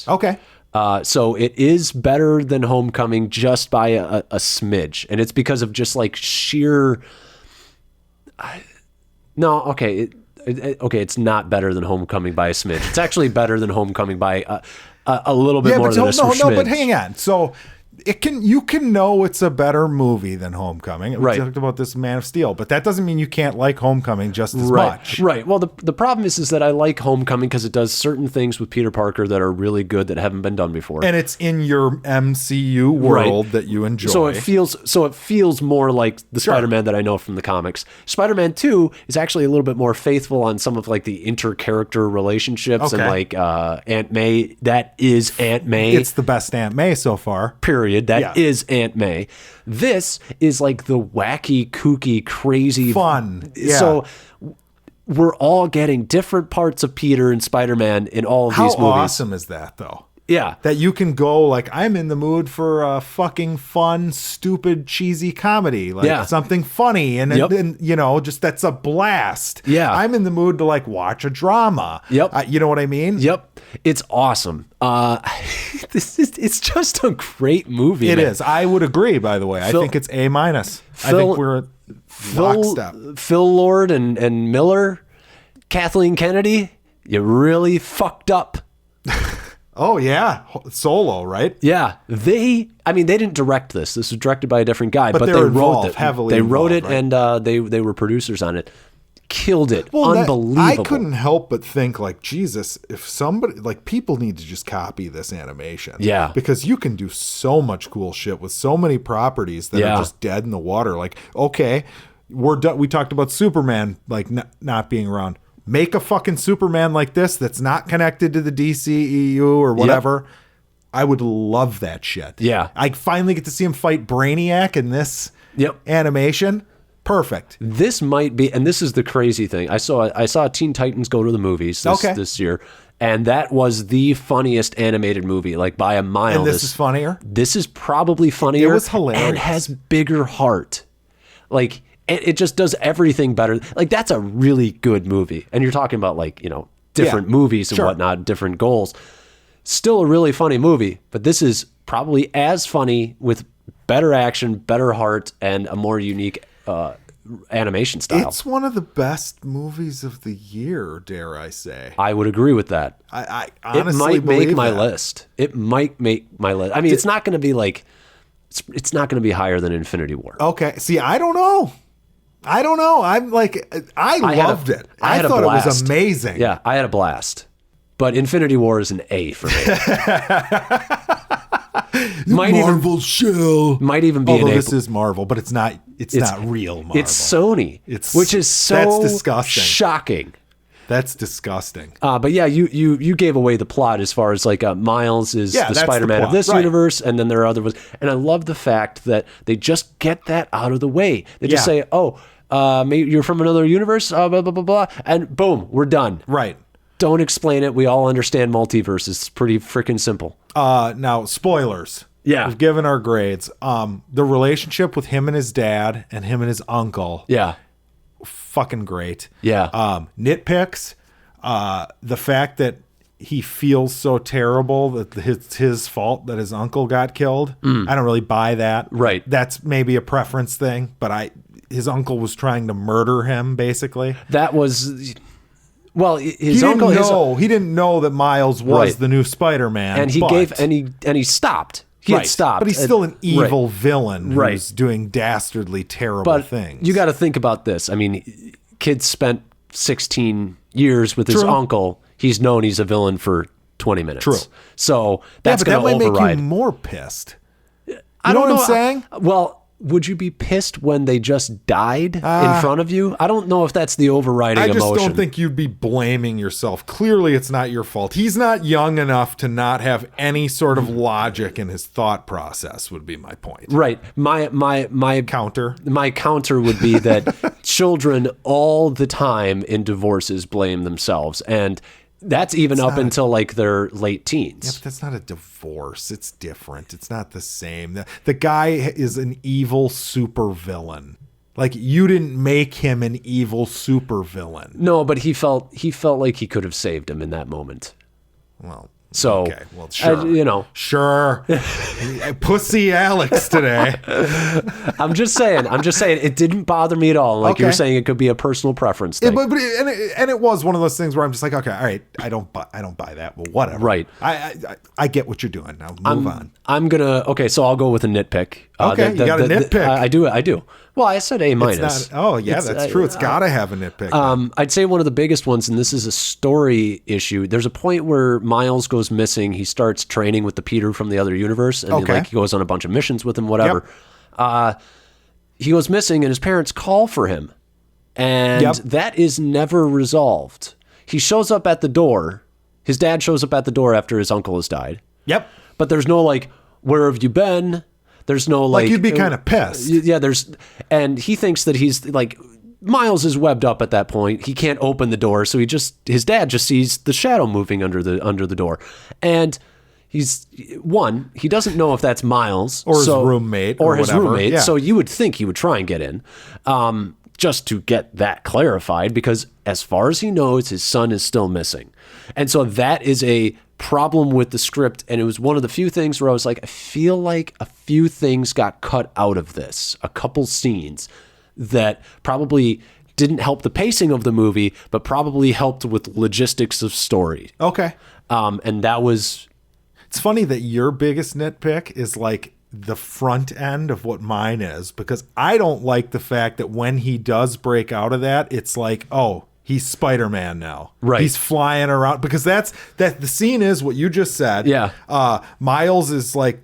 Okay. So it is better than Homecoming just by a smidge. And it's because of just like sheer okay, it's not better than Homecoming by a smidge. It's actually better than Homecoming by a little bit more than a smidge. No, but hang on. So you can know it's a better movie than Homecoming. We talked about this Man of Steel, but that doesn't mean you can't like Homecoming just as much. Right. Well, the problem is that I like Homecoming because it does certain things with Peter Parker that are really good that haven't been done before. And it's in your MCU world that you enjoy. So it feels more like the Spider-Man that I know from the comics. Spider-Man 2 is actually a little bit more faithful on some of like the inter-character relationships and like Aunt May. That is Aunt May. It's the best Aunt May so far. Period. That is Aunt May. This is like the wacky, kooky, crazy fun. Yeah. So we're all getting different parts of Peter and Spider-Man in all of these movies. How awesome is that, though? Yeah. That you can go like, I'm in the mood for a fucking fun, stupid, cheesy comedy. Like something funny. And, and, you know, just that's a blast. Yeah. I'm in the mood to like watch a drama. Yep. You know what I mean? Yep. It's awesome. It's just a great movie. It is. I would agree, by the way. I think it's A-. I think we're lockstep. Phil Lord and Miller, Kathleen Kennedy, you really fucked up. Oh, yeah. Solo, right? Yeah. They didn't direct this. This was directed by a different guy, but they wrote it. Heavily they wrote involved, it, right? and they were producers on it. Killed it. Well, unbelievable. I couldn't help but think like, Jesus, if somebody like people need to just copy this animation. Yeah. Because you can do so much cool shit with so many properties that are just dead in the water. Like, okay, we're done. We talked about Superman like not being around. Make a fucking Superman like this that's not connected to the DCEU or whatever. Yep. I would love that shit. Yeah. I finally get to see him fight Brainiac in this animation. Perfect. This might be, and this is the crazy thing. I saw Teen Titans go to the movies this year, and that was the funniest animated movie, like by a mile. And this is funnier? This is probably funnier. It was hilarious. And has bigger heart. Like, it just does everything better. Like, that's a really good movie. And you're talking about, like, you know, different movies and whatnot, different goals. Still a really funny movie, but this is probably as funny with better action, better heart, and a more unique animation style. It's one of the best movies of the year, dare I say. I would agree with that. I honestly it might make my that. list. It might make my list. I mean, it's not going to be like, it's not going to be higher than Infinity War. Okay. See, I don't know. I'm like, I loved it. I thought it was amazing. Yeah, I had a blast. But Infinity War is an A for me. Marvel show might even be Although an A. This is Marvel, but it's not real Marvel. It's Sony, which is that's disgusting. Shocking. That's disgusting. But yeah, you gave away the plot as far as like Miles is the Spider-Man of this universe, and then there are other ones. And I love the fact that they just get that out of the way. They just say, "Oh, maybe you're from another universe," blah blah blah blah, and boom, we're done. Right. Don't explain it. We all understand multiverse. It's pretty freaking simple. Now, spoilers. Yeah. We've given our grades. The relationship with him and his dad and him and his uncle. Yeah. Fucking great. Yeah. Nitpicks. The fact that he feels so terrible that it's his fault that his uncle got killed. I don't really buy that. Right. That's maybe a preference thing, but his uncle was trying to murder him, basically. That was... Well, He didn't know that Miles was the new Spider-Man. And he stopped. He had stopped. But he's still an evil villain who's doing dastardly, terrible things. You got to think about this. I mean, kid spent 16 years with his uncle. He's known he's a villain for 20 minutes. True. So that's going to override. That might make you more pissed. I don't know what I'm saying? Well, would you be pissed when they just died in front of you? I don't know if that's the overriding emotion. I just don't think you'd be blaming yourself. Clearly, it's not your fault. He's not young enough to not have any sort of logic in his thought process, would be my point. Right. My counter. My counter would be that children all the time in divorces blame themselves. And that's even up until like their late teens. Yeah, but that's not a divorce. It's different. It's not the same. The guy is an evil supervillain. Like, you didn't make him an evil supervillain. No, but he felt like he could have saved him in that moment. Well, so okay. Well, sure. Sure. Pussy Alex today. I'm just saying it didn't bother me at all. Like you were saying, it could be a personal preference thing. And it was one of those things where I'm just like, okay, all right, I don't buy that. Well, whatever. Right. I get what you're doing. Now move on. So I'll go with a nitpick. Okay, you got a nitpick. I do. Well, I said A minus. That's true. It's got to have a nitpick. I'd say one of the biggest ones, and this is a story issue. There's a point where Miles goes missing. He starts training with the Peter from the other universe, and he goes on a bunch of missions with him, whatever. Yep. He goes missing, and his parents call for him, and that is never resolved. He shows up at the door. His dad shows up at the door after his uncle has died. Yep. But there's no like, where have you been? There's no like you'd be kind of pissed. Yeah, and he thinks that he's like, Miles is webbed up at that point. He can't open the door, so his dad just sees the shadow moving under the door. And he doesn't know if that's Miles or his roommate or his whatever. roommate. Yeah. So you would think he would try and get in. Just to get that clarified, because as far as he knows, his son is still missing. And so that is a problem with the script. And it was one of the few things where I was like, I feel like a few things got cut out of this, a couple scenes that probably didn't help the pacing of the movie, but probably helped with logistics of story. Okay. And that was... It's funny that your biggest nitpick is like the front end of what mine is, because I don't like the fact that when he does break out of that, it's like, oh, he's Spider-Man now. Right. He's flying around, because the scene is what you just said. Yeah. Miles is like,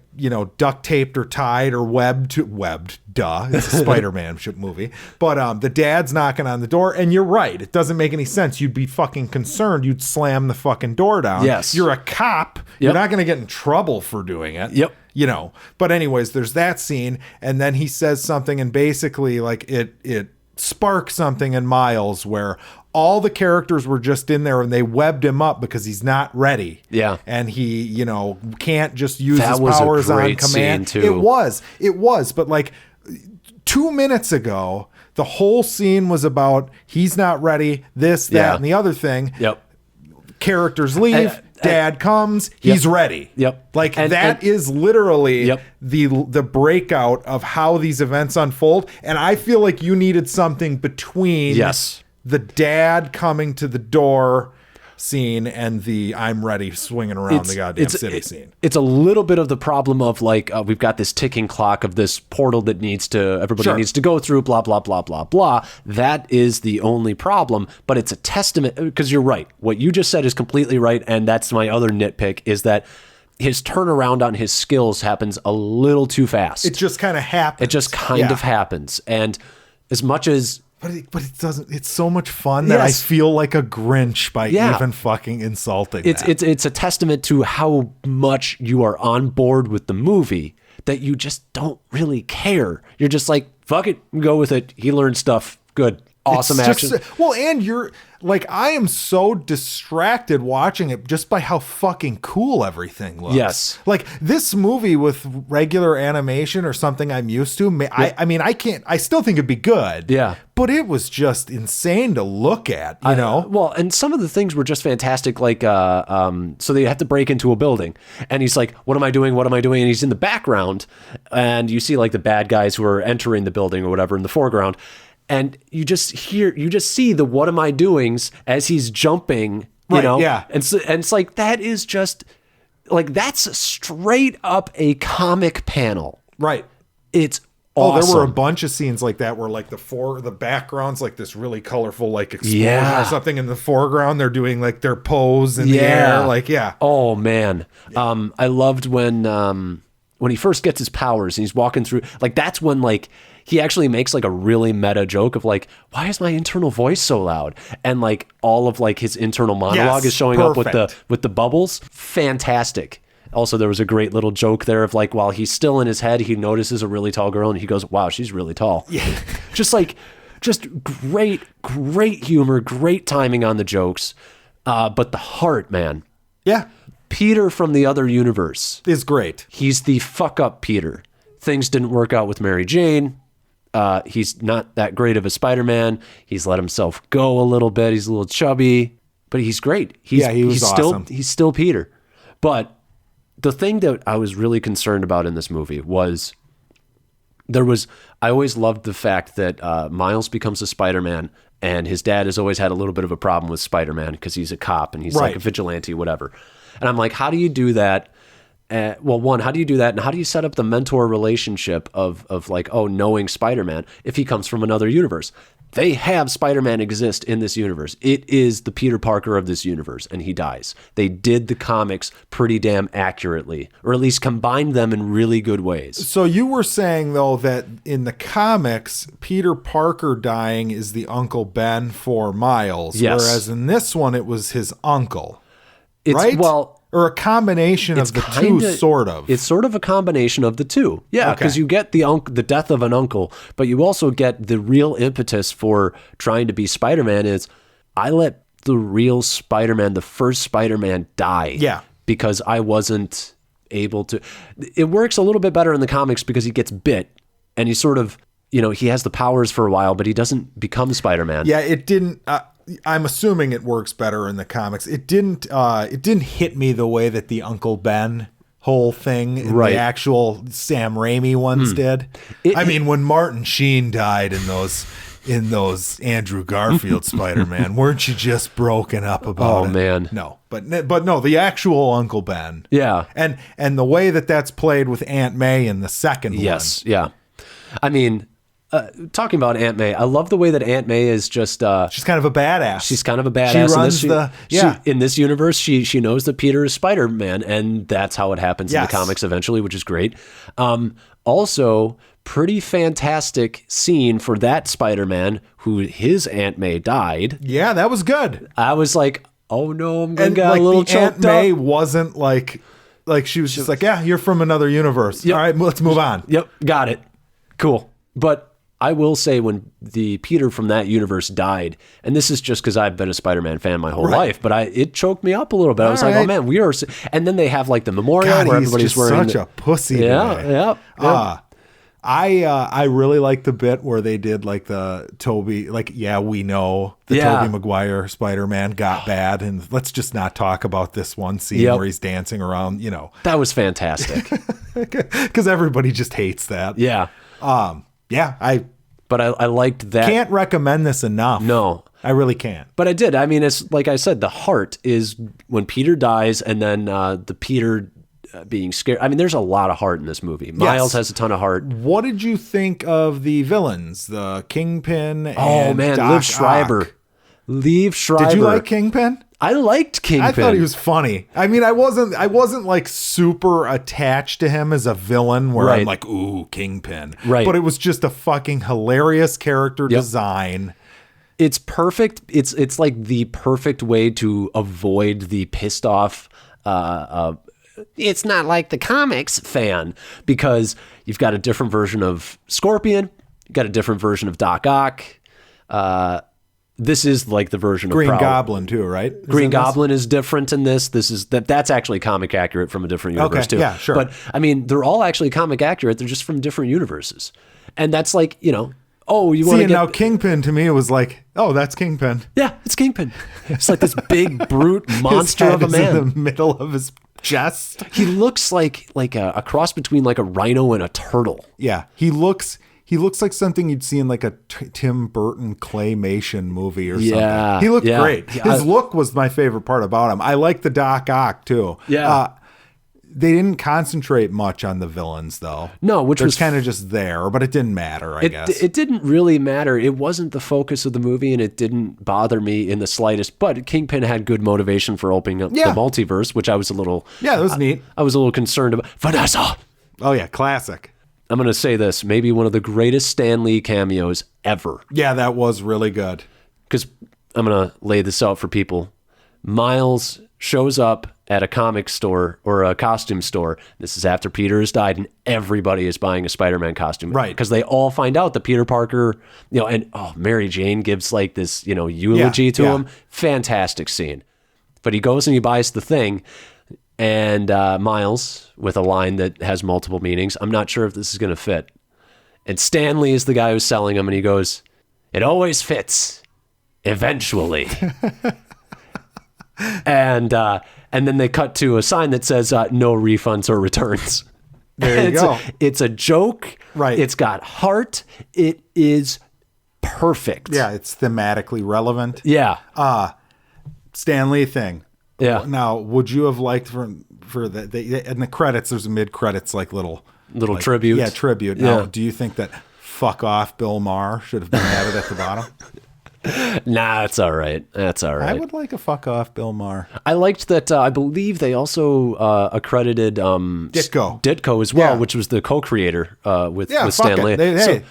duct taped or tied or webbed. Duh. It's a Spider-Man movie. But the dad's knocking on the door, and you're right. It doesn't make any sense. You'd be fucking concerned. You'd slam the fucking door down. Yes. You're a cop. Yep. You're not going to get in trouble for doing it. Yep. But anyways, there's that scene, and then he says something, and basically like it sparks something in Miles where all the characters were just in there and they webbed him up because he's not ready. Yeah. And he, can't just use his powers on command. Scene too. It was. But like 2 minutes ago, the whole scene was about he's not ready, this, that, and the other thing. Yep. Characters leave. Dad comes, he's ready. Yep. Like that is literally the breakout of how these events unfold. And I feel like you needed something between the dad coming to the door scene and the I'm ready swinging around the goddamn city scene. It's a little bit of the problem of like, we've got this ticking clock of this portal that everybody needs to go through, blah, blah, blah, blah, blah. That is the only problem, but it's a testament, because you're right. What you just said is completely right. And that's my other nitpick, is that his turnaround on his skills happens a little too fast. It just kind of happens. It just kind of happens. And as much as... But it doesn't. It's so much fun that I feel like a Grinch by even fucking insulting. It's a testament to how much you are on board with the movie that you just don't really care. You're just like, fuck it, go with it. He learned stuff. Good. Awesome action. Well, and you're like, I am so distracted watching it just by how fucking cool everything looks. Yes. Like this movie with regular animation or something I'm used to. I mean, I still think it'd be good. Yeah. But it was just insane to look at, you know? Well, and some of the things were just fantastic. Like, so they have to break into a building and he's like, what am I doing? What am I doing? And he's in the background and you see like the bad guys who are entering the building or whatever in the foreground. And you just see the what am I doings as he's jumping, you know? Yeah. And it's like, that is just like, that's straight up a comic panel. Right. It's Oh, awesome. there were a bunch of scenes like that where like the background's like this really colorful like explosion Yeah. or something. In the foreground, they're doing like their pose in the air. Like, yeah. Oh man. I loved when he first gets his powers and he's walking through, like that's when like he actually makes like a really meta joke of like, why is my internal voice so loud? And like all of like his internal monologue is showing up with the bubbles. Fantastic. Also, there was a great little joke there of like, while he's still in his head, he notices a really tall girl and he goes, wow, she's really tall. Yeah. just great humor, great timing on the jokes. But the heart, man. Yeah. Peter from the other universe Is great. He's the fuck up Peter. Things didn't work out with Mary Jane. He's not that great of a Spider-Man. He's let himself go a little bit. He's a little chubby, but he's great. He was awesome. He's still Peter. But the thing that I was really concerned about in this movie was I always loved the fact that Miles becomes a Spider-Man and his dad has always had a little bit of a problem with Spider-Man because he's a cop and he's like a vigilante, whatever. And I'm like, how do you do that? One, how do you do that? And how do you set up the mentor relationship of like, oh, knowing Spider-Man if he comes from another universe? They have Spider-Man exist in this universe. It is the Peter Parker of this universe, and he dies. They did the comics pretty damn accurately, or at least combined them in really good ways. So you were saying, though, that in the comics, Peter Parker dying is the Uncle Ben for Miles, whereas in this one, it was his uncle, right? Well... Or a combination of the two, sort of. It's sort of a combination of the two. Yeah, because you get the death of an uncle, but you also get the real impetus for trying to be Spider-Man is, I let the real Spider-Man, the first Spider-Man, die. Yeah. Because I wasn't able to. It works a little bit better in the comics because he gets bit, and he sort of, he has the powers for a while, but he doesn't become Spider-Man. Yeah, it didn't... I'm assuming it works better in the comics. It didn't hit me the way that the Uncle Ben whole thing in the actual Sam Raimi ones did. I mean, when Martin Sheen died in those Andrew Garfield Spider-Man, weren't you just broken up about it? Oh man. No. But no, the actual Uncle Ben. Yeah. And the way that that's played with Aunt May in the second one. Yes, yeah. I mean, talking about Aunt May, I love the way that Aunt May is just... she's kind of a badass. She's kind of a badass. She runs in this universe, she knows that Peter is Spider-Man, and that's how it happens in the comics eventually, which is great. Also, pretty fantastic scene for that Spider-Man who his Aunt May died. Yeah, that was good. I was like, oh no, I'm going to get like a little the choked Aunt May wasn't like she was just like, yeah, you're from another universe. Yep. All right, let's move on. Yep, got it. Cool. But I will say when the Peter from that universe died, and this is just because I've been a Spider-Man fan my whole life, but it choked me up a little bit. I was like, oh man, we are... And then they have like the memorial where everybody's wearing... such a pussy. Yeah. I really like the bit where they did like the Toby, like, we know the Tobey Maguire Spider-Man got bad, and let's just not talk about this one scene where he's dancing around, That was fantastic. Because everybody just hates that. Yeah. But I liked that. Can't recommend this enough. No. I really can't. But I did. I mean, it's like I said, the heart is when Peter dies, and then the Peter being scared. I mean, there's a lot of heart in this movie. Miles has a ton of heart. What did you think of the villains? The Kingpin and Doc Liev Schreiber. Ock? Liev Schreiber. Did you like Kingpin? I liked Kingpin. I thought he was funny. I mean, I wasn't like super attached to him as a villain where I'm like, ooh, Kingpin. Right. But it was just a fucking hilarious character design. It's perfect. It's like the perfect way to avoid the pissed off it's not like the comics fan, because you've got a different version of Scorpion, you've got a different version of Doc Ock. This is like the version Green of Goblin too, right? Green Goblin is different in this. That's actually comic accurate from a different universe too. Yeah, sure. But I mean, they're all actually comic accurate. They're just from different universes, and that's like you know. Oh, you want to get now Kingpin to me it was like, oh, that's Kingpin. Yeah, it's Kingpin. It's like this big brute monster His head of a is man. in the middle of his chest. He looks like a cross between like a rhino and a turtle. Yeah, he looks like something you'd see in like a Tim Burton claymation movie or something. He looked great. His look was my favorite part about him. I like the Doc Ock too. Yeah. They didn't concentrate much on the villains though. No, which was kind of just there, but it didn't matter, I guess. It didn't really matter. It wasn't the focus of the movie, and it didn't bother me in the slightest. But Kingpin had good motivation for opening up the multiverse, which I was a little... Yeah, that was neat. I was a little concerned about. Vanessa! Oh yeah, classic. I'm going to say this. Maybe one of the greatest Stan Lee cameos ever. Yeah, that was really good. Because I'm going to lay this out for people. Miles shows up at a comic store or a costume store. This is after Peter has died and everybody is buying a Spider-Man costume. Right. Because they all find out that Peter Parker, and Mary Jane gives like this, eulogy to him. Fantastic scene. But he goes and he buys the thing, and Miles, with a line that has multiple meanings, I'm not sure if this is going to fit. And Stan Lee is the guy who's selling him, and he goes, it always fits. Eventually. And then they cut to a sign that says no refunds or returns. There you go. It's a joke. Right. It's got heart. It is perfect. Yeah, it's thematically relevant. Yeah. Stan Lee thing. Yeah. Now, would you have liked for in the credits, there's a mid-credits little tribute. Yeah, tribute. Now, do you think that fuck off Bill Maher should have been added at the bottom? Nah, it's all right. That's all right. I would like a fuck off Bill Maher. I liked that. I believe they also accredited Ditko as well, which was the co-creator with Stan Lee.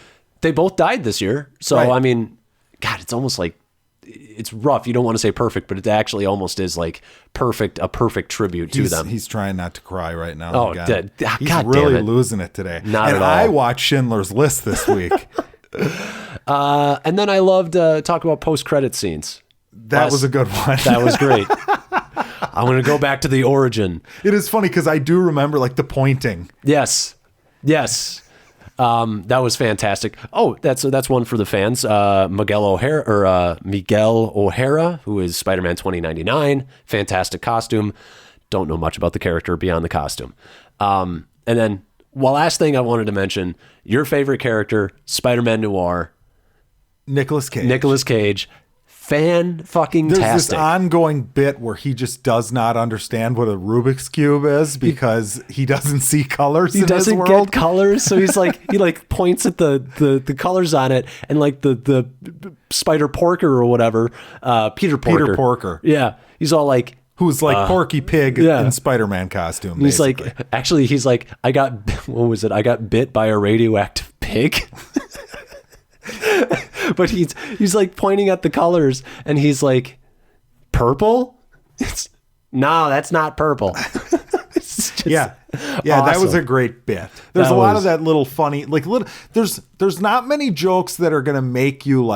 They both died this year. So I mean, God, it's almost like it's rough. You don't want to say perfect, but it actually almost is like a perfect tribute to them. He's trying not to cry right now. Oh, God. He's God really damn it. losing it today. Not at all. I watched Schindler's List this week. And then I loved talk about post-credit scenes. That was a good one. That was great. I'm going to go back to the origin. It is funny because I do remember the pointing. Yes. That was fantastic. Oh, that's one for the fans. Miguel O'Hara, who is Spider-Man 2099. Fantastic costume. Don't know much about the character beyond the costume. And then last thing I wanted to mention, your favorite character, Spider-Man Noir. Nicolas Cage. Fan-fucking-tastic. There's this ongoing bit where he just does not understand what a Rubik's Cube is because he doesn't see colors in his world. He doesn't get colors, so he's he points at the colors on it, and the Spider Porker or whatever, Peter Porker. Yeah. He's all like... Who's like Porky Pig in Spider-Man costume. He's I got, what was it? I got bit by a radioactive pig. But he's pointing at the colors and he's like, purple? No, that's not purple. Yeah, awesome. That was a great bit. There's a lot of that little funny, there's not many jokes that are going to make you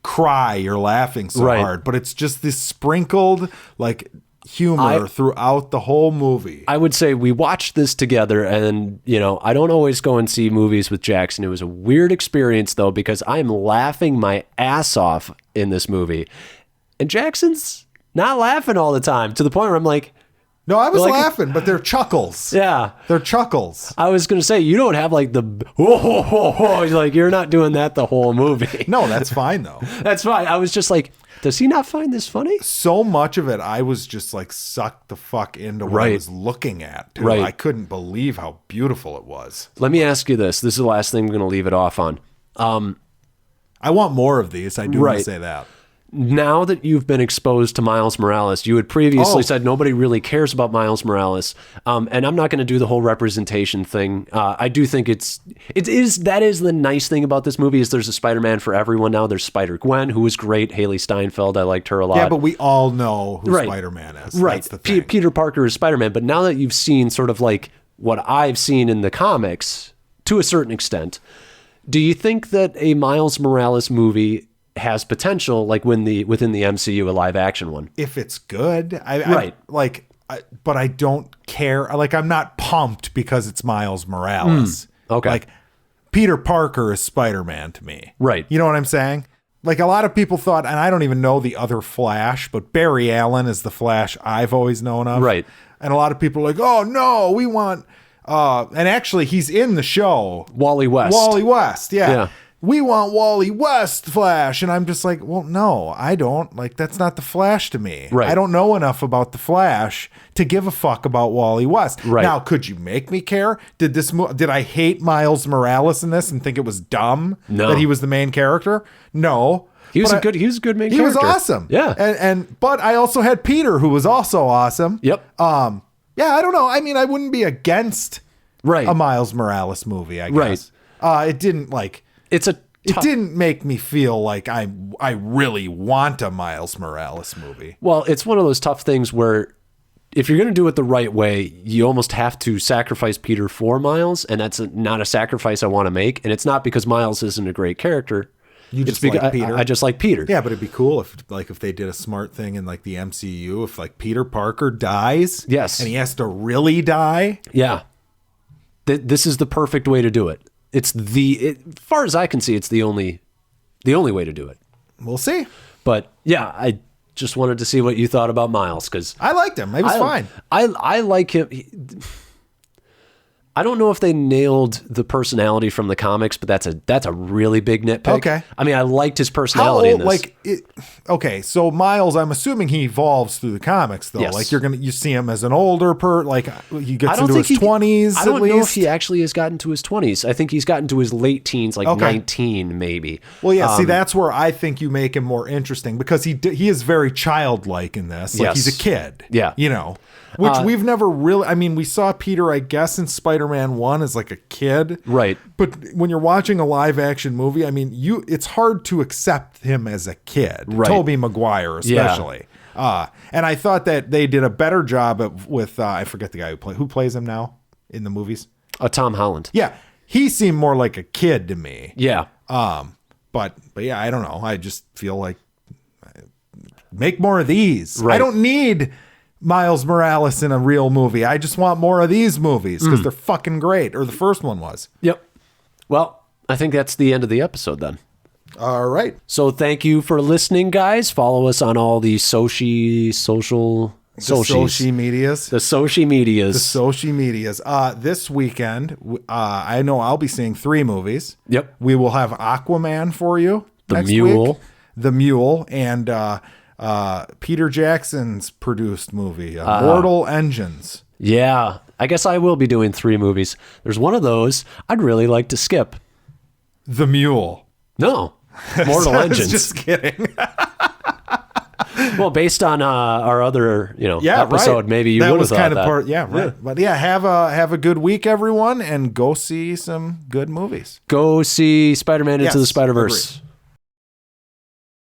cry or laughing so hard, but it's just this sprinkled humor throughout the whole movie. I would say we watched this together, and I don't always go and see movies with Jackson. It was a weird experience though, because I'm laughing my ass off in this movie, and Jackson's not laughing all the time, to the point where I'm like, no, I was laughing, but they're chuckles. Yeah. They're chuckles. I was going to say, you don't have the, whoa, you're not doing that the whole movie. No, that's fine though. That's fine. I was just like, does he not find this funny? So much of it, I was just sucked the fuck into what I was looking at. Dude. I couldn't believe how beautiful it was. Let me ask you this. This is the last thing I'm going to leave it off on. I want more of these. I do want to say that. Now that you've been exposed to Miles Morales, you had previously said nobody really cares about Miles Morales, and I'm not going to do the whole representation thing. I do think that is the nice thing about this movie is there's a Spider-Man for everyone now. There's Spider-Gwen, who was great. Haley Steinfeld, I liked her a lot. Yeah, but we all know who Spider-Man is. Right. That's the thing. Peter Parker is Spider-Man, but now that you've seen sort of what I've seen in the comics, to a certain extent, do you think that a Miles Morales movie has potential, like within the MCU, a live action one. If it's good, Right. but I don't care. Like, I'm not pumped because it's Miles Morales. Okay. Like, Peter Parker is Spider-Man to me. Right. You know what I'm saying? Like, a lot of people thought, and I don't even know the other Flash, but Barry Allen is the Flash I've always known of. Right. And a lot of people are like, oh, no, we want... and actually, he's in the show. Wally West. Wally West, Yeah. We want Wally West Flash. And I'm just like, well, no, I don't. Like, that's not the Flash to me. Right. I don't know enough about the Flash to give a fuck about Wally West. Right. Now, could you make me care? Did I hate Miles Morales in this and think it was dumb that he was the main character? No. He was a good main character. He was awesome. Yeah. But I also had Peter, who was also awesome. Yep. Yeah, I don't know. I mean, I wouldn't be against a Miles Morales movie, I guess. Right. It didn't like... It didn't make me feel like I really want a Miles Morales movie. Well, it's one of those tough things where if you're going to do it the right way, you almost have to sacrifice Peter for Miles, and that's not a sacrifice I want to make. And it's not because Miles isn't a great character. You just like Peter? I just like Peter. Yeah, but it'd be cool if they did a smart thing in like the MCU, if like Peter Parker dies. Yes. And he has to really die. Yeah. This is the perfect way to do it. It's as far as I can see, it's the only way to do it. We'll see. But yeah, I just wanted to see what you thought about Miles, because I liked him. He was fine. I like him. I don't know if they nailed the personality from the comics, but that's a really big nitpick. Okay. I mean, I liked his personality in this. Okay, so Miles, I'm assuming he evolves through the comics, though. Yes. Like you see him as an older he gets into his 20s. I don't know if he actually has gotten to his 20s. I think he's gotten to his late teens, like 19 maybe. Well, yeah. See, that's where I think you make him more interesting, because he is very childlike in this. Like, he's a kid. Yeah. You know. Which we've never really... I mean, we saw Peter, I guess, in Spider-Man 1 as like a kid. Right. But when you're watching a live-action movie, I mean, it's hard to accept him as a kid. Right. Tobey Maguire, especially. Yeah. And I thought that they did a better job with... I forget the guy who plays him now in the movies. Tom Holland. Yeah. He seemed more like a kid to me. Yeah. But yeah, I don't know. I just feel like... Make more of these. Right. I don't need... Miles Morales in a real movie. I just want more of these movies because they're fucking great. Or the first one was. Yep. Well, I think that's the end of the episode then. All right. So thank you for listening, guys. Follow us on all the social medias. The social medias. The social medias. This weekend, I know I'll be seeing 3 movies. Yep. We will have Aquaman for you. The Mule. Week. The Mule. And Peter Jackson's produced movie, Mortal Engines. Yeah, I guess I will be doing 3 movies. There's one of those I'd really like to skip. The Mule. No, Mortal Engines. Just kidding. Well, based on our other episode, right. maybe you that would have was thought kind of that. part. Yeah, right. Yeah. But yeah, have a good week, everyone, and go see some good movies. Go see Spider-Man Into the SpiderVerse. Agreed.